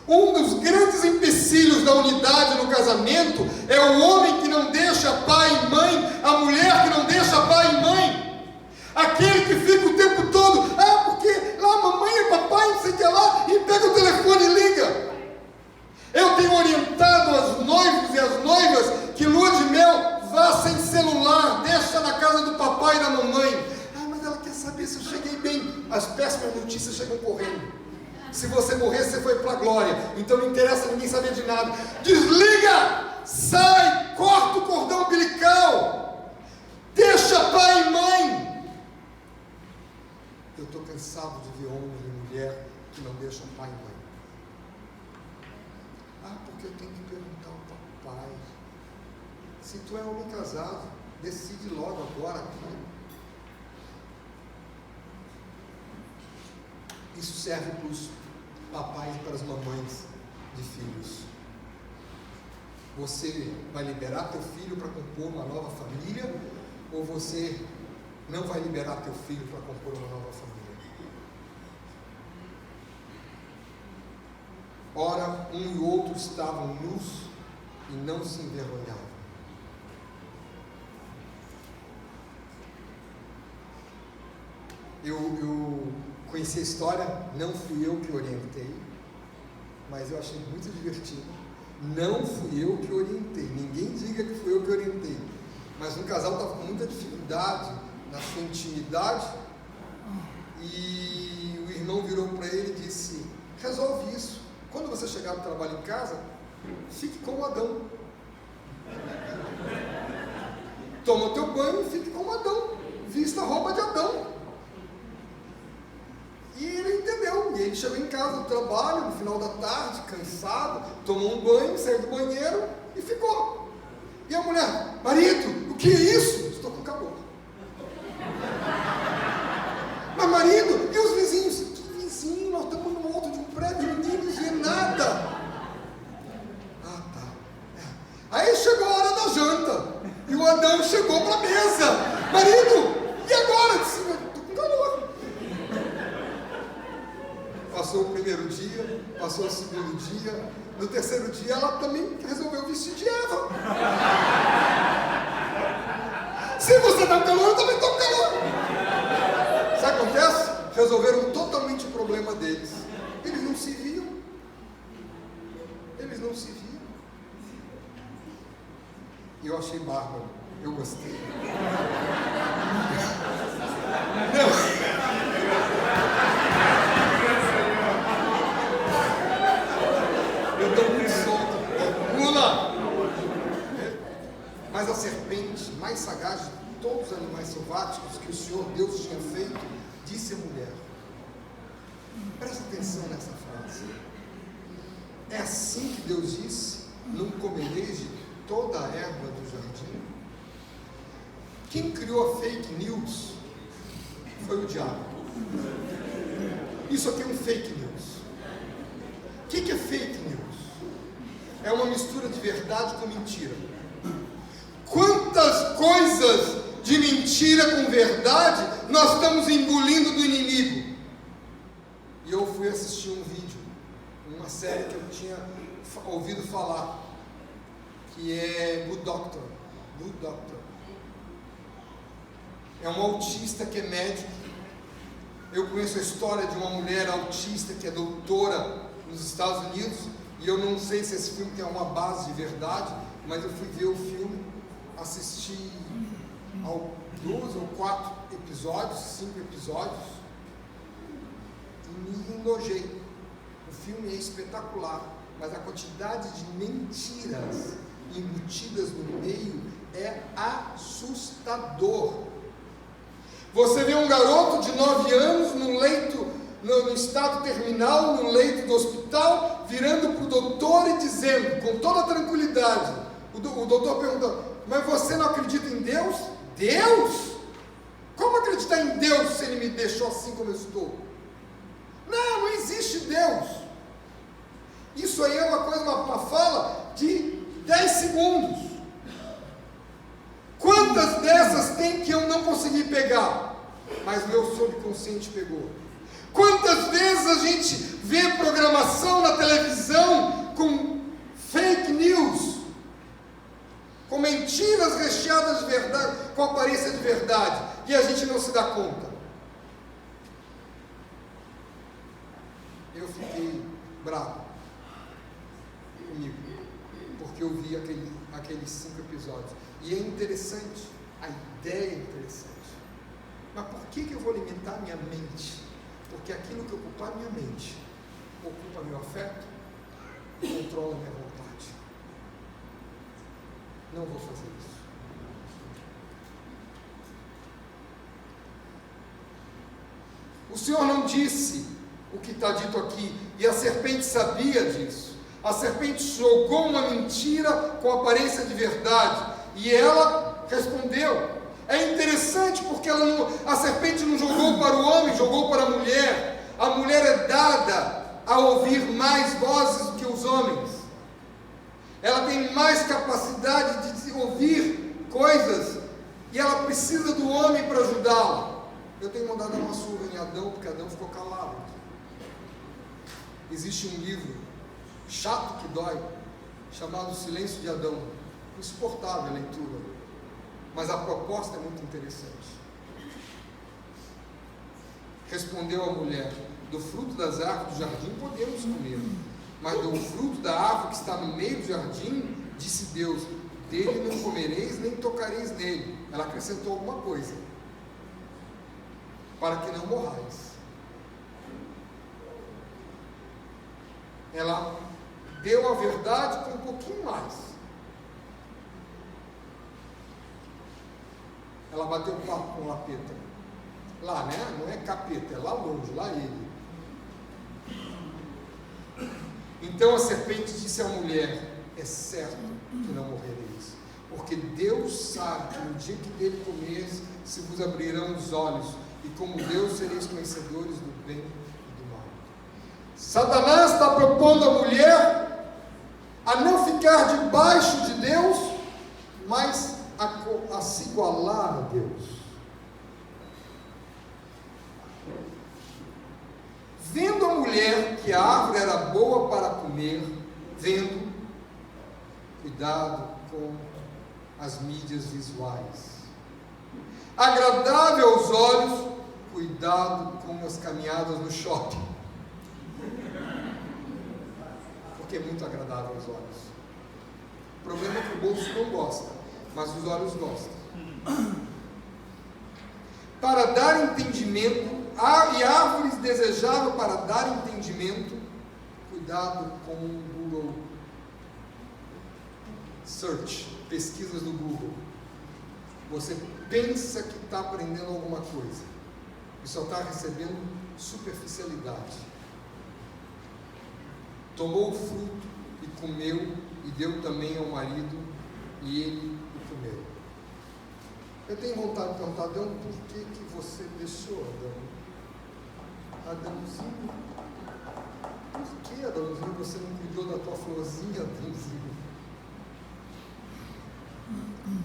Um dos grandes empecilhos da unidade no casamento é o homem que não deixa pai e mãe, a mulher que não deixa pai e mãe, aquele que fica o tempo todo, porque lá mamãe e papai, não sei o que lá, e pega o telefone e liga. Eu tenho orientado as noivos e as noivas que lua de mel vá sem celular, deixa na casa do papai e da mamãe. Mas ela quer saber se eu cheguei bem. As péssimas notícias chegam correndo. Se você morrer, você foi para a glória. Então não interessa ninguém saber de nada. Desliga! Sai! Corta o cordão umbilical! Deixa pai e mãe! Eu estou cansado de ver homem e mulher que não deixam pai e mãe. Porque eu tenho que perguntar ao papai. Se tu é homem casado, decide logo agora aqui. Isso serve para os papais e para as mamães de filhos. Você vai liberar teu filho para compor uma nova família, ou você não vai liberar teu filho para compor uma nova família? Ora, um e outro estavam nus e não se envergonhavam. Eu conheci a história, não fui eu que orientei, mas eu achei muito divertido. Não fui eu que orientei, ninguém diga que fui eu que orientei, mas um casal estava com muita dificuldade na sua intimidade, e o irmão virou para ele e disse, resolve isso, quando você chegar do trabalho em casa, fique como Adão, toma o teu banho e fique como Adão, vista a roupa de Adão. E ele entendeu, e ele chegou em casa do trabalho, no final da tarde, cansado, tomou um banho, saiu do banheiro e ficou. E a mulher, marido, o que é isso? Estou com calor. Mas marido, e os vizinhos? Que vizinho? Nós estamos no alto de um prédio, ninguém vê nada. Tá. Aí chegou a hora da janta, e o Adão chegou para a mesa. Marido, e agora? Estou com calor. Passou o primeiro dia, passou o segundo dia, no terceiro dia ela também resolveu vestir de Eva. Se você está com calor, eu também estou com calor. Sabe o que acontece? Resolveram totalmente o problema deles. Eles não se viam. E eu achei bárbaro. Eu gostei. Eu estou muito solto. Pula! Mas a serpente todos os animais selváticos que o Senhor Deus tinha feito, disse a mulher. Presta atenção nessa frase. É assim que Deus disse: não comereis de toda a erva do jardim? Quem criou a fake news foi o diabo. Isso aqui é um fake news. O que é fake news? É uma mistura de verdade com mentira. Quantas coisas de mentira com verdade nós estamos engolindo do inimigo? E eu fui assistir um vídeo, uma série que eu tinha ouvido falar, que é Good Doctor. Good Doctor. É um autista que é médico. Eu conheço a história de uma mulher autista que é doutora nos Estados Unidos, e eu não sei se esse filme tem uma base de verdade, mas eu fui ver o filme, assisti ao 2 ou 4 episódios, 5 episódios, e me enojei. O filme é espetacular, mas a quantidade de mentiras embutidas no meio é assustador. Você vê um garoto de 9 anos no leito, no estado terminal, no leito do hospital, virando para o doutor e dizendo, com toda tranquilidade, o doutor pergunta: mas você não acredita em Deus? Deus? Como acreditar em Deus se Ele me deixou assim como eu estou? Não existe Deus. Isso aí é uma coisa, uma fala de 10 segundos. Quantas dessas tem que eu não consegui pegar, mas meu subconsciente pegou? Quantas vezes a gente vê programação na televisão com fake news, com mentiras recheadas de verdade, com aparência de verdade, e a gente não se dá conta? Eu fiquei bravo comigo, porque eu vi aqueles 5 episódios. E é interessante, a ideia é interessante. Mas por que eu vou alimentar minha mente? Porque aquilo que ocupar minha mente ocupa meu afeto e controla minha vontade. Não vou fazer isso. O Senhor não disse o que está dito aqui, e a serpente sabia disso. A serpente jogou uma mentira com aparência de verdade, e ela respondeu. É interessante porque a serpente não jogou para o homem, jogou para a mulher. A mulher é dada a ouvir mais vozes do que os homens. Ela tem mais capacidade de ouvir coisas, e ela precisa do homem para ajudá-la. Eu tenho mandado uma surra em Adão, porque Adão ficou calado. Existe um livro chato que dói, chamado Silêncio de Adão. Insuportável a leitura, mas a proposta é muito interessante. Respondeu a mulher: do fruto das árvores do jardim podemos comer, mas do fruto da árvore que está no meio do jardim, disse Deus: dele não comereis nem tocareis nele. Ela acrescentou alguma coisa: para que não morrais. Ela deu a verdade com um pouquinho mais. Ela bateu papo com o capeta. Lá, né? Não é capeta, é lá longe, lá ele. Então a serpente disse à mulher: é certo que não morrereis, porque Deus sabe que no dia que dele comeres, se vos abrirão os olhos, e como Deus sereis conhecedores do bem e do mal. Satanás está propondo à mulher a não ficar debaixo de Deus, mas a se igualar a Deus. Vendo a mulher que a árvore era boa para comer, cuidado com as mídias visuais, agradável aos olhos, cuidado com as caminhadas no shopping, porque é muito agradável aos olhos. O problema é que o bolso não gosta, mas os olhos gostam. Para dar entendimento, e árvores desejáveis para dar entendimento, cuidado com o Google Search, pesquisas do Google. Você pensa que está aprendendo alguma coisa e só está recebendo superficialidade. Tomou o fruto e comeu, e deu também ao marido, e ele o comeu. Eu tenho vontade de perguntar, Adão, por que você deixou Adão? Adãozinho? Por que, Adãozinho, você não cuidou da tua florzinha, Adãozinho?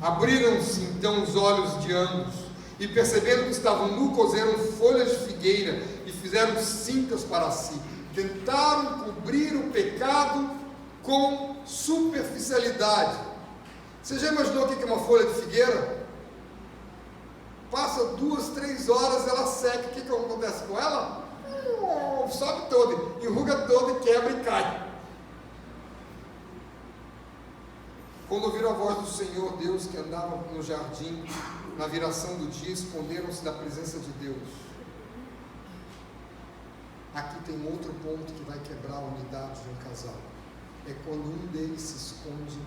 Abriram-se então os olhos de ambos, e percebendo que estavam nus, coseram folhas de figueira e fizeram cintas para si. Tentaram cobrir o pecado com superficialidade. Você já imaginou o que é uma folha de figueira? Passa 2, 3 horas, ela seca. O que acontece com ela? Sobe toda, enruga toda, quebra e cai. Quando ouviram a voz do Senhor Deus que andava no jardim, na viração do dia, esconderam-se da presença de Deus. Aqui tem outro ponto que vai quebrar a unidade de um casal. É quando um deles se esconde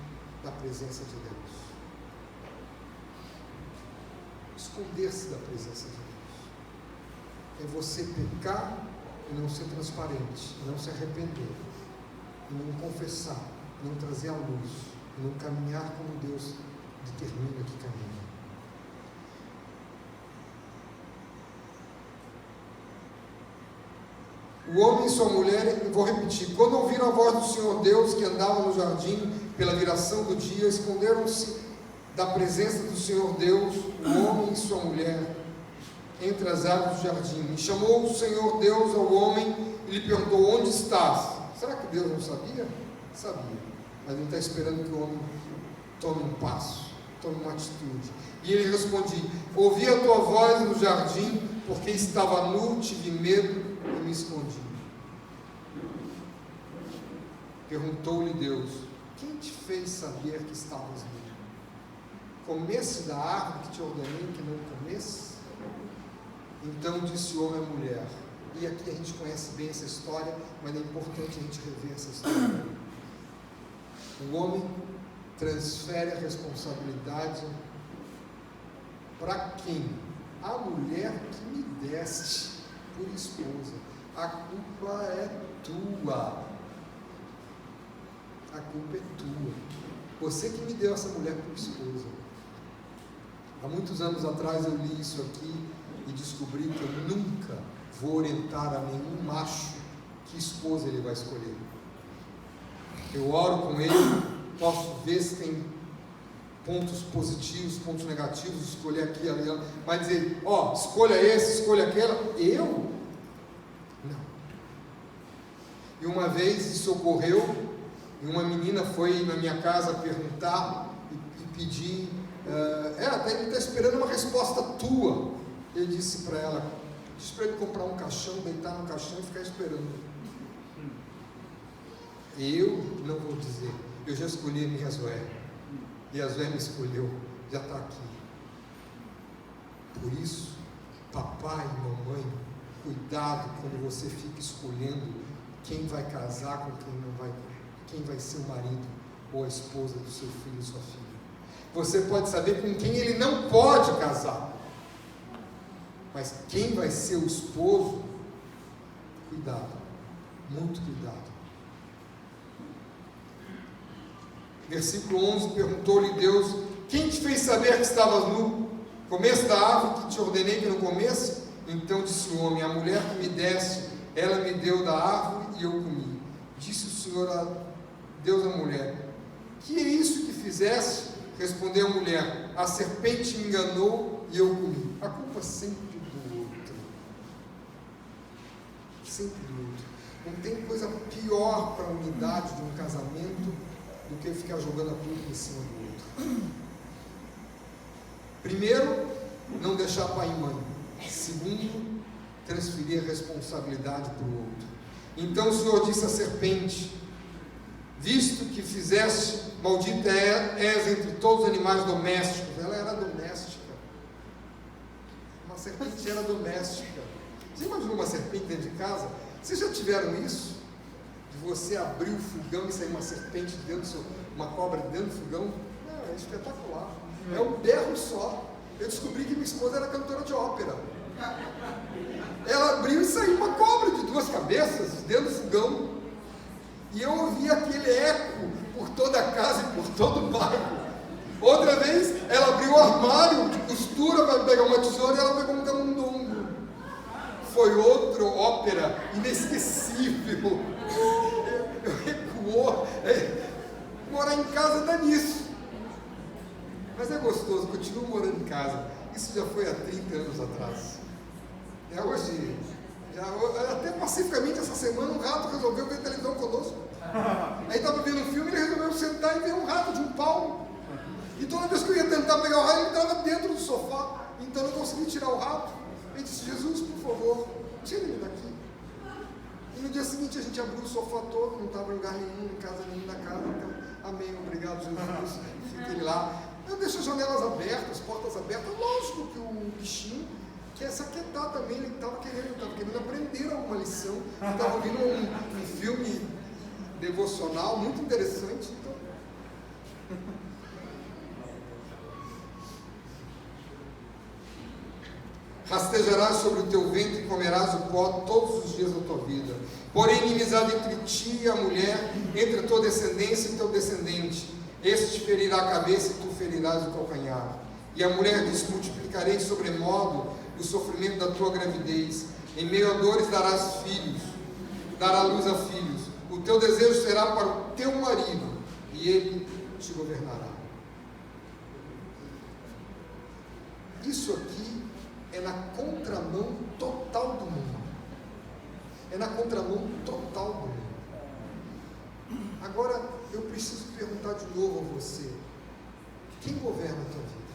da presença de Deus. Esconder-se da presença de Deus é você pecar e não ser transparente, não se arrepender, e não confessar, não trazer a luz, e não caminhar como Deus determina que caminha. O homem e sua mulher, vou repetir, quando ouviram a voz do Senhor Deus que andava no jardim pela viração do dia, esconderam-se da presença do Senhor Deus, o homem e sua mulher, entre as árvores do jardim. E chamou o Senhor Deus ao homem e lhe perguntou: onde estás? Será que Deus não sabia? Sabia, mas ele está esperando que o homem tome um passo, tome uma atitude. E ele respondia: ouvi a tua voz no jardim, porque estava nu, tive medo e me escondi. Perguntou-lhe Deus: quem te fez saber que estavas nu? Comesse da árvore que te ordenei que não comesse? Então disse o homem à mulher, e aqui a gente conhece bem essa história, mas é importante a gente rever essa história. O homem transfere a responsabilidade para quem? A mulher que me deste por esposa. A culpa é tua. A culpa é tua. Você que me deu essa mulher por esposa. Há muitos anos atrás eu li isso aqui e descobri que eu nunca vou orientar a nenhum macho que esposa ele vai escolher. Eu oro com ele, posso ver se tem pontos positivos, pontos negativos, escolher aqui, ali, mas dizer, ó, escolha esse, escolha aquela, eu? Não. E uma vez isso ocorreu, e uma menina foi na minha casa perguntar e pedir, ele está esperando uma resposta tua. Eu disse para ela, disse para ele comprar um caixão, deitar no caixão e ficar esperando. Eu não vou dizer, eu já escolhi a minha Zoé, e a Zoé me escolheu, já está aqui. Por isso, papai e mamãe, cuidado quando você fica escolhendo quem vai casar com quem não vai, quem vai ser o marido ou a esposa do seu filho ou sua filha. Você pode saber com quem ele não pode casar, mas quem vai ser o esposo, cuidado, muito cuidado. Versículo 11, perguntou-lhe Deus, quem te fez saber que estavas nu? Comesse da árvore que te ordenei que não comesse? Então disse o homem, a mulher que me deste, ela me deu da árvore e eu comi. Disse o Senhor a Deus à mulher, que é isso que fizeste? Respondeu a mulher, a serpente me enganou e eu comi. A culpa sempre do outro. Sempre do outro. Não tem coisa pior para a unidade de um casamento do que ficar jogando a culpa em cima do outro. Primeiro, não deixar pai e mãe. Segundo, transferir a responsabilidade para o outro. Então o Senhor disse à serpente, visto que fizeste, maldita és entre todos os animais domésticos. Ela era doméstica. Uma serpente era doméstica. Você imaginou uma serpente dentro de casa? Vocês já tiveram isso? De você abrir o fogão e sair uma serpente dentro do seu, uma cobra dentro do fogão? Não, é espetacular. É um berro só. eu descobri que minha esposa era cantora de ópera. Ela abriu e saiu uma cobra de 2 cabeças dentro do fogão. E eu ouvi aquele eco por toda a casa e por todo o bairro. Outra vez, ela abriu o armário de costura para pegar uma tesoura e ela pegou um camundongo. Foi outra ópera inesquecível. Recuou. Morar em casa dá nisso. Mas é gostoso, continuo morando em casa. Isso já foi há 30 anos atrás. Hoje, até pacificamente essa semana, um rato resolveu ver televisão conosco. Aí estava vendo um filme, ele resolveu sentar e ver um rato de um palmo. E toda vez que eu ia tentar pegar o rato, ele estava dentro do sofá. Então eu não consegui tirar o rato. Ele disse: Jesus, por favor, tira ele daqui. E no dia seguinte a gente abriu o sofá todo, não estava em lugar nenhum, em casa nenhuma, na casa. Então, amém, obrigado, Jesus. Fica ele lá. Eu deixo as janelas abertas, as portas abertas. Lógico que o bichinho quer se aquietar também. Ele estava querendo aprender alguma lição. Estava ouvindo um filme devocional muito interessante. Então, rastejarás sobre o teu ventre e comerás o pó todos os dias da tua vida. Porém, inimizade entre ti e a mulher, entre a tua descendência e teu descendente. Este te ferirá a cabeça e tu ferirás o calcanhar. E a mulher diz: multiplicarei sobremodo o sofrimento da tua gravidez. Em meio a dores darás filhos, dará luz a filhos. O teu desejo será para o teu marido, e ele te governará. Isso aqui é na contramão total do mundo. É na contramão total do mundo. Agora, eu preciso perguntar de novo a você: quem governa a tua vida?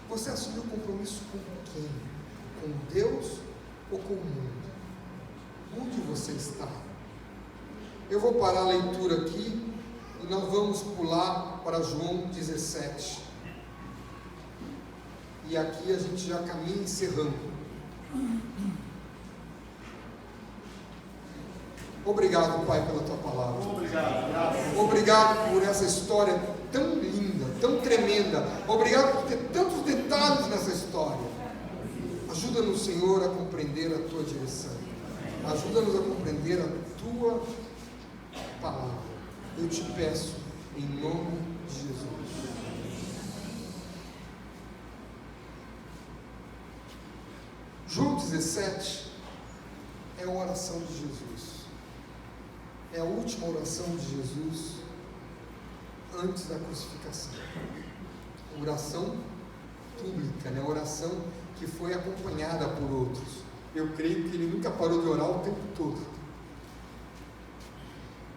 Você assumiu compromisso com quem? Com Deus ou com o mundo? Onde você está? Eu vou parar a leitura aqui e nós vamos pular para João 17. E aqui a gente já caminha encerrando. Obrigado, Pai, pela tua palavra. Obrigado por essa história tão linda, tão tremenda. Obrigado por ter tantos detalhes nessa história. Ajuda-nos, Senhor, a compreender a tua direção. Ajuda-nos a compreender a tua palavra. Eu te peço, em nome de Jesus. João 17 é a oração de Jesus. É a última oração de Jesus antes da crucificação. Oração pública, né? Oração que foi acompanhada por outros. Eu creio que ele nunca parou de orar o tempo todo.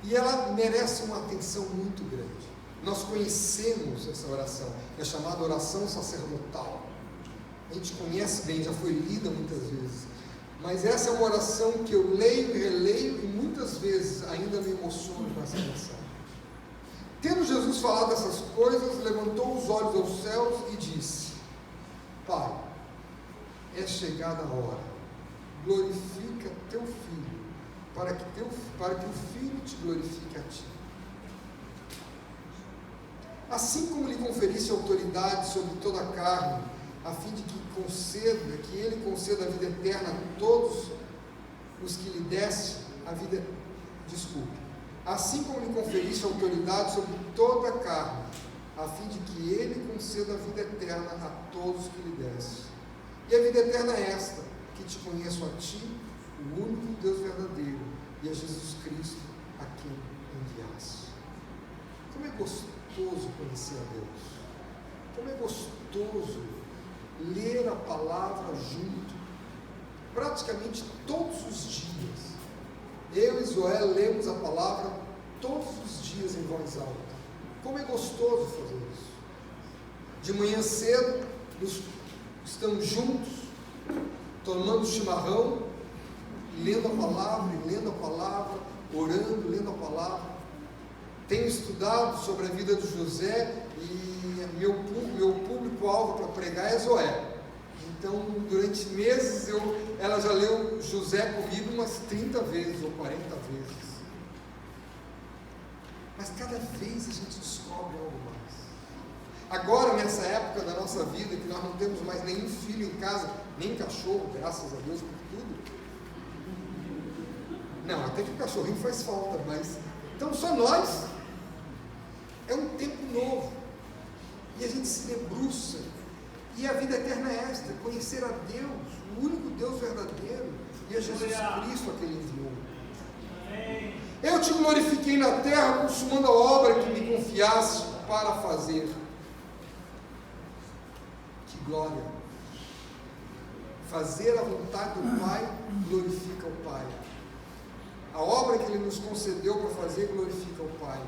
E ela merece uma atenção muito grande. Nós conhecemos essa oração, é chamada oração sacerdotal. A gente conhece bem, já foi lida muitas vezes. Mas essa é uma oração que eu leio e releio e muitas vezes ainda me emociono com essa oração. Tendo Jesus falado essas coisas, levantou os olhos aos céus e disse: Pai, é chegada a hora, glorifica teu Filho, para que o Filho te glorifique a ti. Assim como lhe conferisse autoridade sobre toda a carne, a fim de que ele conceda a vida eterna a todos os que lhe desse a vida, assim como lhe conferisse autoridade sobre toda a carne, a fim de que ele conceda a vida eterna a todos que lhe desse. E a vida eterna é esta, que te conheço a ti, o único Deus verdadeiro, e a Jesus Cristo, a quem enviaste. Como é gostoso conhecer a Deus. Como é gostoso ler a palavra junto, praticamente todos os dias. Eu e Zoé lemos a palavra todos os dias em voz alta. Como é gostoso fazer isso. De manhã cedo, estamos juntos, tomando chimarrão, lendo a palavra, orando, lendo a palavra. Tenho estudado sobre a vida de José e meu público-alvo para pregar é Zoé. Então, durante meses, ela já leu José comigo umas 30 vezes ou 40 vezes. Mas cada vez a gente descobre algo mais. Agora, nessa época da nossa vida, que nós não temos mais nenhum filho em casa, nem cachorro, graças a Deus por tudo. Não, até que o cachorrinho faz falta, mas... Então, só nós. É um tempo novo. E a gente se debruça. E a vida eterna é esta, conhecer a Deus, o único Deus verdadeiro, e a Jesus Cristo a quem Ele enviou. Eu te glorifiquei na terra, consumando a obra que me confiaste para fazer. Que glória! Fazer a vontade do Pai glorifica o Pai. A obra que Ele nos concedeu para fazer glorifica o Pai.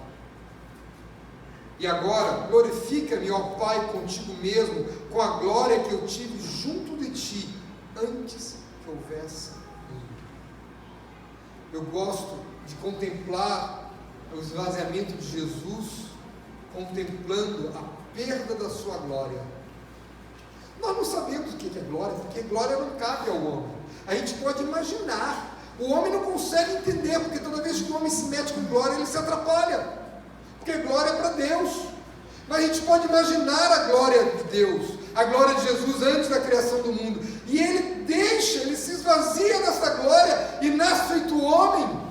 E agora, glorifica-me, ó Pai, contigo mesmo, com a glória que eu tive junto de Ti, antes que houvesse mundo. Eu gosto de contemplar o esvaziamento de Jesus, contemplando a perda da sua glória. Nós não sabemos o que é glória, porque glória não cabe ao homem. A gente pode imaginar. O homem não consegue entender, porque toda vez que o homem se mete com glória, ele se atrapalha. Porque glória é para Deus. Mas a gente pode imaginar a glória de Deus, a glória de Jesus antes da criação do mundo. E ele se esvazia dessa glória e nasce feito homem.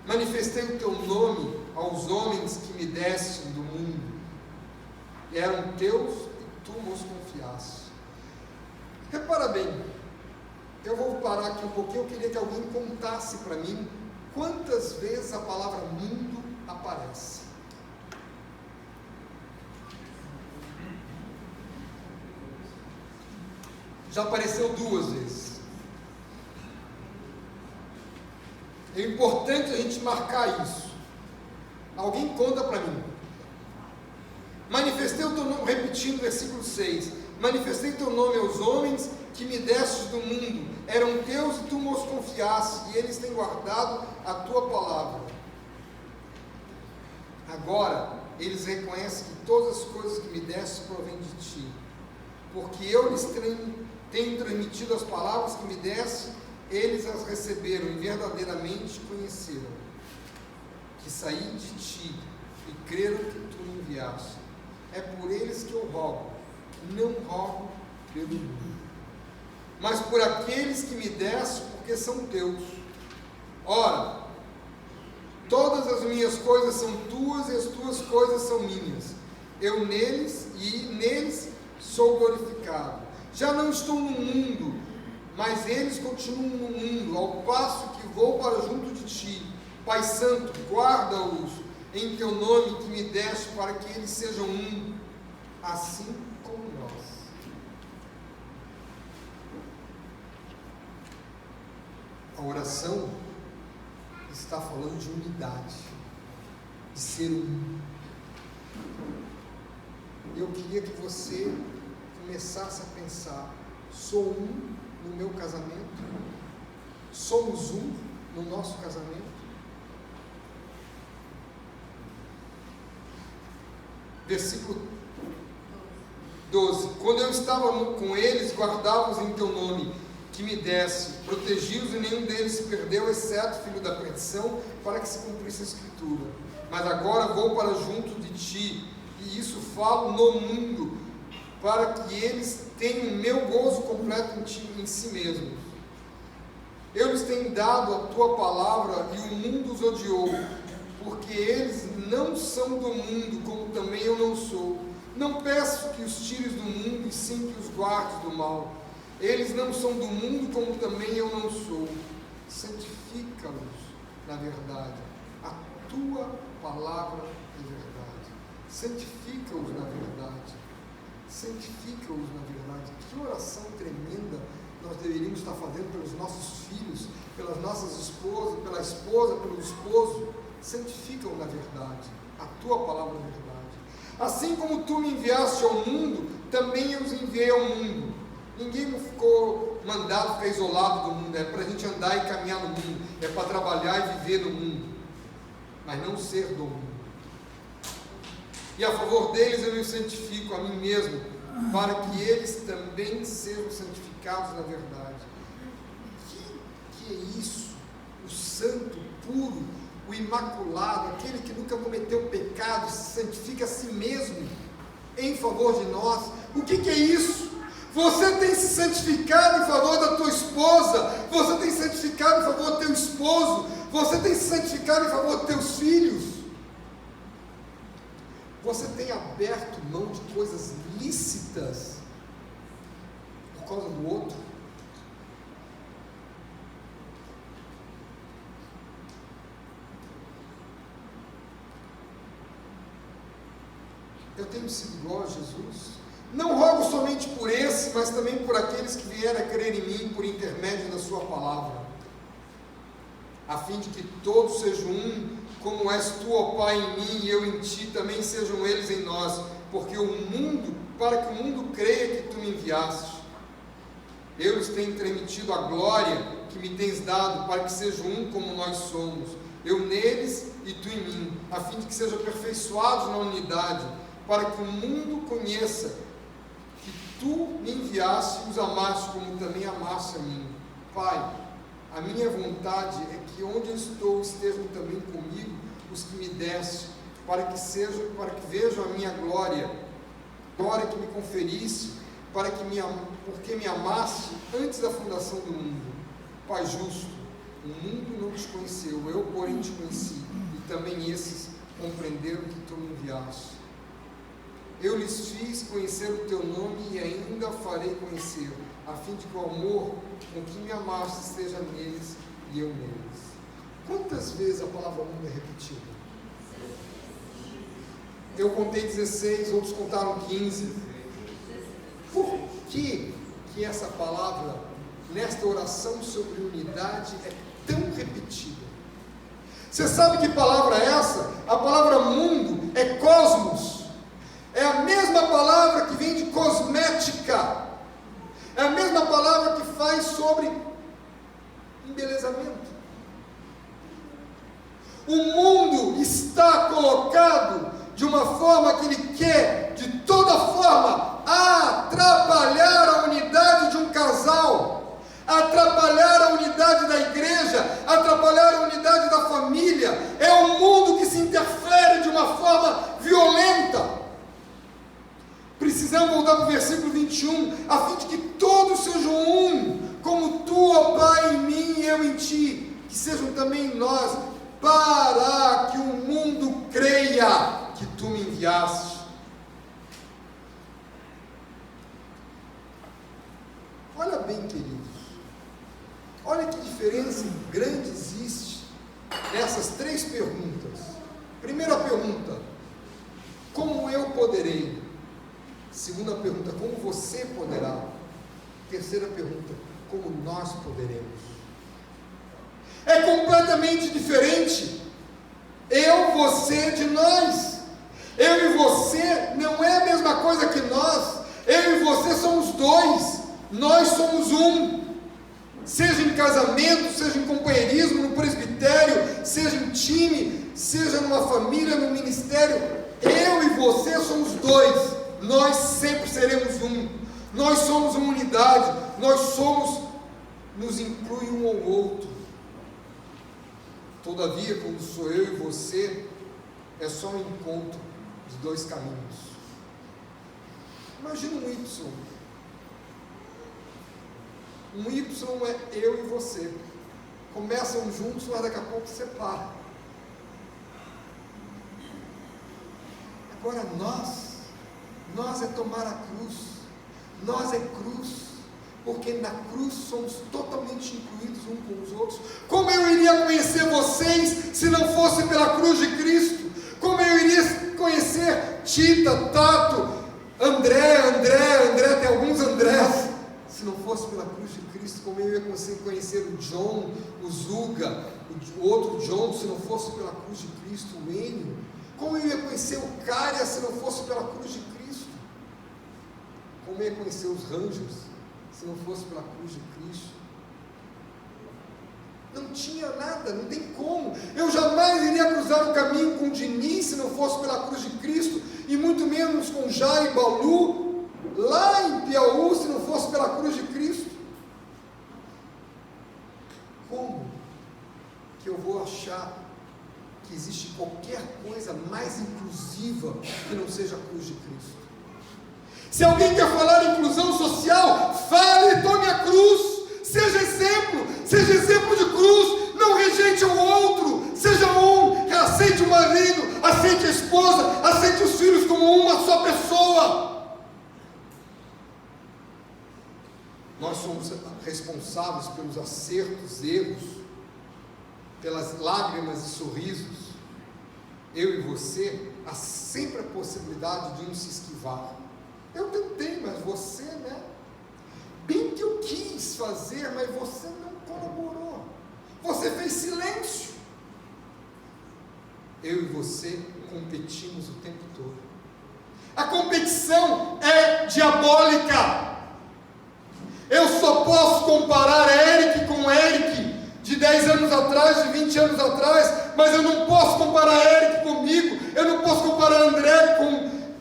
Manifestei o teu nome aos homens que me deste do mundo. Eram teus e tu nos confiaste. Repara bem, eu vou parar aqui um pouquinho, eu queria que alguém contasse para mim quantas vezes a palavra mundo aparece. Já apareceu 2 vezes. É importante a gente marcar isso. Alguém conta para mim. Manifestei o teu nome, repetindo o versículo 6. Manifestei teu nome aos homens que me destes do mundo. Eram teus e tu nos confiaste, e eles têm guardado a tua palavra. Agora, eles reconhecem que todas as coisas que me deste provêm de ti. Porque eu lhes tenho transmitido as palavras que me deste, eles as receberam e verdadeiramente conheceram que saí de ti e creram que tu me enviaste. É por eles que eu rogo, não rogo pelo mundo, mas por aqueles que me deste, porque são teus. Ora, todas as minhas coisas são tuas e as tuas coisas são minhas. Eu neles e neles sou glorificado. Já não estou no mundo, mas eles continuam no mundo, ao passo que vou para junto de ti. Pai Santo, guarda-os em teu nome que me deste, para que eles sejam um, assim como nós. A oração está falando de unidade, de ser um. Eu queria que você começasse a pensar: sou um no meu casamento? Somos um no nosso casamento? Versículo 12. Quando eu estava com eles, guardava-os em teu nome, que me desse, protegi-os e nenhum deles se perdeu, exceto o filho da perdição, para que se cumprisse a Escritura. Mas agora vou para junto de ti, e isso falo no mundo, para que eles tenham o meu gozo completo em si mesmos. Eu lhes tenho dado a tua palavra, e o mundo os odiou, porque eles não são do mundo, como também eu não sou. Não peço que os tires do mundo, e sim que os guardes do mal. Eles não são do mundo, como também eu não sou. Santifica-os na verdade. A tua palavra é verdade. Santifica-os na verdade. Santifica-os na verdade. Que oração tremenda nós deveríamos estar fazendo pelos nossos filhos, pelas nossas esposas, pela esposa, pelo esposo. Santifica-os na verdade. A tua palavra é verdade. Assim como tu me enviaste ao mundo, também eu os enviei ao mundo. Ninguém ficou mandado, ficar isolado do mundo. É para a gente andar e caminhar no mundo. É para trabalhar e viver no mundo, mas não ser do mundo. E a favor deles eu me santifico a mim mesmo, para que eles também sejam santificados na verdade. Que é isso? O santo, puro, o imaculado, aquele que nunca cometeu pecado, se santifica a si mesmo em favor de nós. O que é isso? Você tem se santificado em favor da tua esposa, você tem se santificado em favor do teu esposo, você tem se santificado em favor dos teus filhos. Você tem aberto mão de coisas lícitas por causa do outro? Eu tenho sido igual a Jesus? Não rogo somente por esse, mas também por aqueles que vieram a crer em mim por intermédio da sua palavra, a fim de que todos sejam um, como és tu, ó Pai, em mim e eu em ti, também sejam eles em nós, para que o mundo creia que tu me enviaste. Eu lhes tenho transmitido a glória que me tens dado, para que sejam um como nós somos, eu neles e tu em mim, a fim de que sejam aperfeiçoados na unidade, para que o mundo conheça que tu me enviaste e os amaste como também amaste a mim. Pai, a minha vontade é que onde eu estou estejam também comigo os que me deste, para que vejam a minha glória que me conferiste, porque me amaste antes da fundação do mundo. Pai justo, o mundo não te conheceu, eu porém te conheci, e também esses compreenderam que tu me enviaste. Eu lhes fiz conhecer o teu nome e ainda farei conhecer, a fim de que o amor com que me amaste esteja neles e eu neles. Quantas vezes a palavra mundo é repetida? Eu contei 16, outros contaram 15. Por que essa palavra, nesta oração sobre unidade, é tão repetida? Você sabe que palavra é essa? A palavra mundo é cosmos. É a mesma palavra que vem de cosmética. É a mesma palavra que faz sobre embelezamento. O mundo está colocado de uma forma que ele quer, de toda forma, atrapalhar a unidade de um casal, atrapalhar a unidade da igreja, atrapalhar a unidade da família. É um mundo que se interfere de uma forma violenta. Precisamos voltar para o versículo 21, a fim de que todos sejam um, como tu, ó Pai, em mim e eu em ti, que sejam também em nós, para que o mundo creia que tu me enviaste. Olha bem, queridos, olha que diferença grande existe nessas três perguntas. Primeira pergunta, como eu poderei? Segunda pergunta, como você poderá? Terceira pergunta, como nós poderemos? É completamente diferente. Eu, você, de nós. Eu e você não é a mesma coisa que nós. Eu e você somos dois. Nós somos um. Seja em casamento, seja em companheirismo, no presbitério, seja em time, seja numa família, no ministério. Eu e você somos dois. Nós sempre seremos um. Nós somos uma unidade. Nos inclui um ao outro. Todavia, quando sou eu e você, é só um encontro de dois caminhos. Imagina um Y. Um Y é eu e você. Começam juntos, mas daqui a pouco se separam. Agora nós é tomar a cruz, nós é cruz, porque na cruz somos totalmente incluídos uns com os outros. Como eu iria conhecer vocês se não fosse pela cruz de Cristo? Como eu iria conhecer Tita, Tato, André, tem alguns Andrés, se não fosse pela cruz de Cristo? Como eu ia conhecer o John, o Zuga, o outro John, se não fosse pela cruz de Cristo, o Enio? Como eu ia conhecer o Cária se não fosse pela cruz de Cristo? Como eu ia conhecer os Rangers se não fosse pela cruz de Cristo? Não tinha nada, não tem como. Eu jamais iria cruzar o caminho com o Diniz se não fosse pela cruz de Cristo, e muito menos com Jair e Balu, lá em Piauí, se não fosse pela cruz de Cristo. Como que eu vou achar existe qualquer coisa mais inclusiva que não seja a cruz de Cristo. Se alguém quer falar em inclusão social, fale e tome a cruz. Seja exemplo de cruz. Não rejeite o outro. Seja aceite o marido, aceite a esposa, aceite os filhos como uma só pessoa. Nós somos responsáveis pelos acertos, erros, pelas lágrimas e sorrisos. Eu e você, há sempre a possibilidade de um se esquivar. Eu tentei, mas você, né? Bem que eu quis fazer, mas você não colaborou. Você fez silêncio. Eu e você competimos o tempo todo. A competição é diabólica. Eu só posso comparar Eric com Eric de 10 anos atrás, de 20 anos atrás, mas eu não posso comparar Eric comigo. Eu não posso comparar André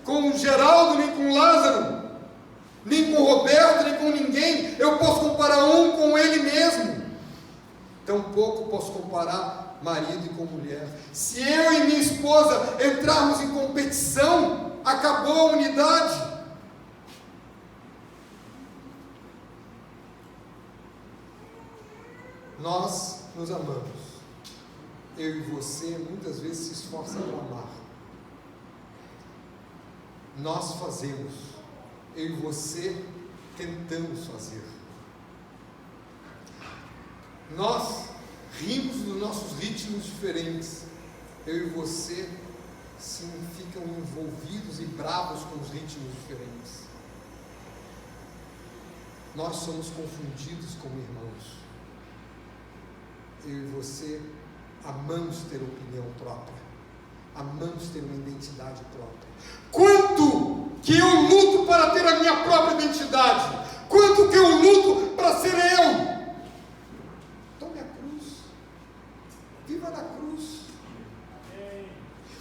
com o Geraldo, nem com o Lázaro, nem com o Roberto, nem com ninguém. Eu posso comparar um com ele mesmo. Tampouco posso comparar marido com mulher. Se eu e minha esposa entrarmos em competição, acabou a unidade. Nós nos amamos. Eu e você muitas vezes se esforçam para amar. Nós fazemos. Eu e você tentamos fazer. Nós rimos dos nossos ritmos diferentes. Eu e você sim ficam envolvidos e bravos com os ritmos diferentes. Nós somos confundidos como irmãos. Eu e você amamos ter opinião própria. Amamos ter uma identidade própria. Quanto que eu luto para ter a minha própria identidade? Quanto que eu luto para ser eu? Tome a cruz. Viva na cruz.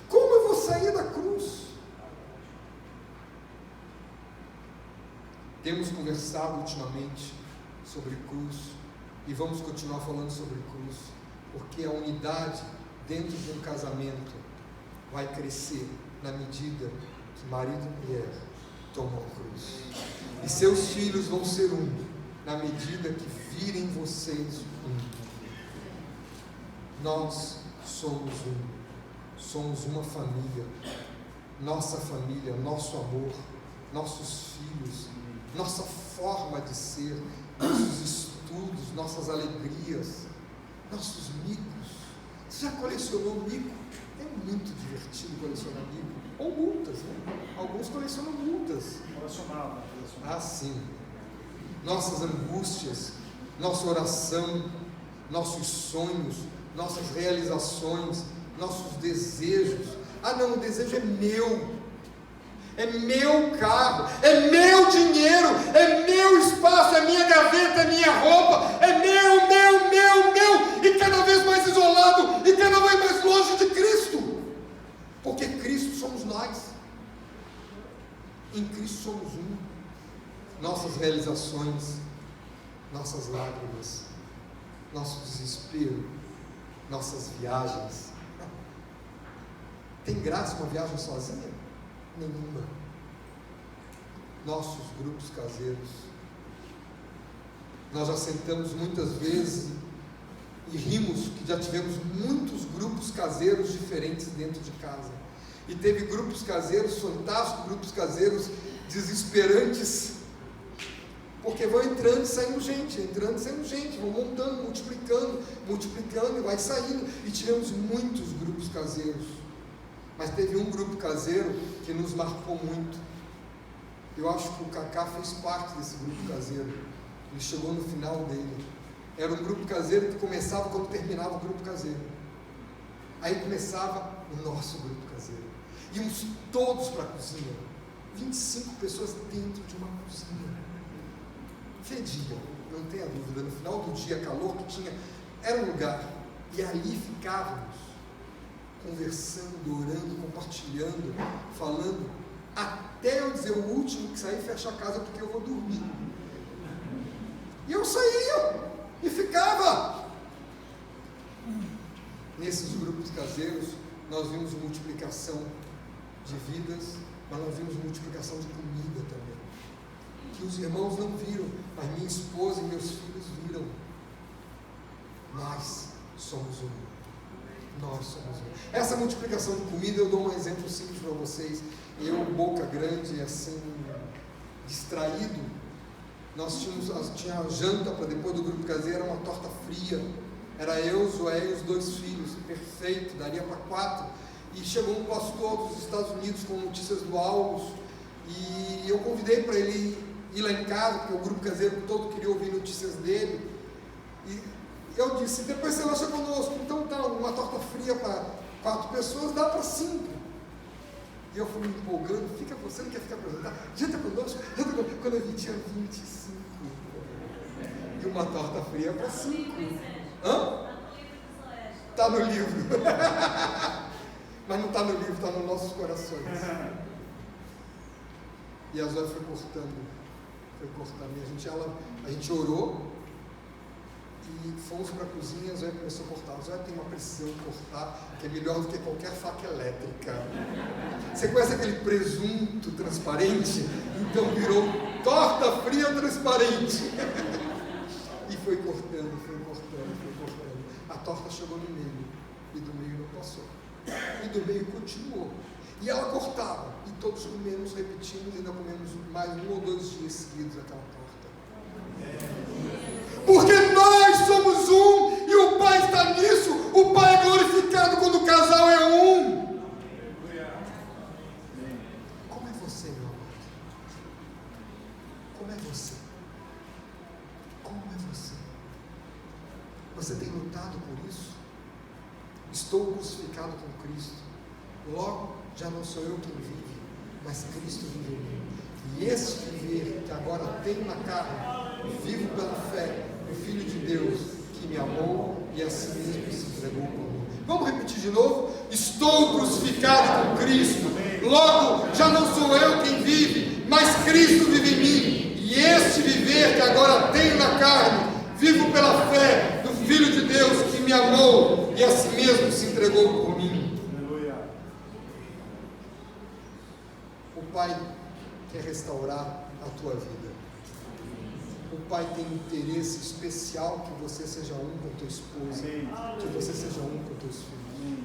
Como eu vou sair da cruz? Temos conversado ultimamente sobre cruz e vamos continuar falando sobre cruz, porque a unidade dentro de um casamento vai crescer na medida que marido e mulher tomam a cruz. E seus filhos vão ser um, na medida que virem vocês um. Nós somos um. Somos uma família. Nossa família, nosso amor, nossos filhos, nossa forma de ser, nossos estudos, nossas alegrias, nossos micos. Você já colecionou mico? É muito divertido colecionar mico. Ou multas, né? Alguns colecionam multas. Relacionado. Ah, sim. Nossas angústias, nossa oração, nossos sonhos, nossas realizações, nossos desejos. Ah, não, o desejo é meu. É meu carro, é meu dinheiro, é meu espaço, é minha gaveta, é minha roupa, é meu, e cada vez mais isolado, e cada vez mais longe de Cristo, porque Cristo somos nós, em Cristo somos um. Nossas realizações, nossas lágrimas, nosso desespero, nossas viagens. Tem graça uma viagem sozinha? Nenhuma. Nossos grupos caseiros. Nós já sentamos muitas vezes e rimos que já tivemos muitos grupos caseiros diferentes dentro de casa. E teve grupos caseiros fantásticos, grupos caseiros desesperantes, porque vão entrando e saindo gente, vão montando, multiplicando e vai saindo. E tivemos muitos grupos caseiros. Mas teve um grupo caseiro que nos marcou muito. Eu acho que o Cacá fez parte desse grupo caseiro. Ele chegou no final dele. Era um grupo caseiro que começava quando terminava o grupo caseiro. Aí começava o nosso grupo caseiro. Íamos todos para a cozinha. 25 pessoas dentro de uma cozinha. Fedia, não tenha dúvida. No final do dia, calor que tinha, era um lugar. E ali ficávamos, conversando, orando, compartilhando, falando, até eu dizer o último que sair, fecha a casa porque eu vou dormir. E eu saía e ficava. Nesses grupos caseiros, nós vimos multiplicação de vidas, mas nós vimos multiplicação de comida também. Que os irmãos não viram, mas minha esposa e meus filhos viram. Nós somos um. Nós somos um. Essa multiplicação de comida, eu dou um exemplo simples para vocês. Eu, boca grande, assim, distraído, tinha a janta para depois do grupo caseiro, era uma torta fria. Era eu, Zoé e os 2 filhos, perfeito, daria para 4. E chegou um pastor dos Estados Unidos com notícias do Algos, e eu convidei para ele ir lá em casa, porque o grupo caseiro todo queria ouvir notícias dele. E eu disse: depois você lancha conosco. Então tá, uma torta fria para 4 pessoas dá para 5. E eu fui me empolgando: você não quer ficar para jantar? Janta conosco? Quando eu vi, tinha 25. E uma torta fria para 5. Hã? Está no livro. Mas não está no livro, está nos nossos corações. E a Zoé foi cortando. E a gente orou e fomos para a cozinha. A Zoé começou a cortar. A Zoé tem uma precisão de cortar que é melhor do que qualquer faca elétrica. Você conhece aquele presunto transparente? Então virou torta fria transparente. E foi cortando. A torta chegou no meio, e do meio não passou. E do meio continuou. E ela cortava, e todos comemos, repetimos, e ainda comemos mais 1 ou 2 dias seguidos aquela torta. Porque nós somos um, e o Pai está nisso. O Pai é glorificado quando o casal é um. Como é você, meu amor? Como é você? Você tem lutado por isso? Estou crucificado com Cristo. Logo, já não sou eu quem vive, mas Cristo vive em mim. E este viver que agora tenho na carne, vivo pela fé no Filho de Deus, que me amou e a si mesmo se entregou por mim. Vamos repetir de novo? Estou crucificado com Cristo. Logo, já não sou eu quem vive, mas Cristo vive em mim. E este viver que agora tenho na carne, vivo pela fé no Filho de Deus que me amou e a si mesmo se entregou por mim. Aleluia. O Pai quer restaurar a tua vida. O Pai tem interesse especial que você seja um com tua esposa, que você seja um com teus filhos.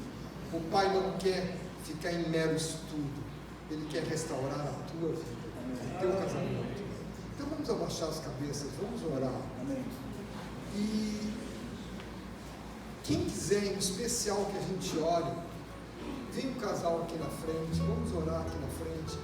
O Pai não quer ficar em mero estudo, Ele quer restaurar a tua vida, o teu casamento. Então vamos abaixar as cabeças, vamos orar. E quem quiser, em especial, que a gente ore, vem um casal aqui na frente, vamos orar aqui na frente.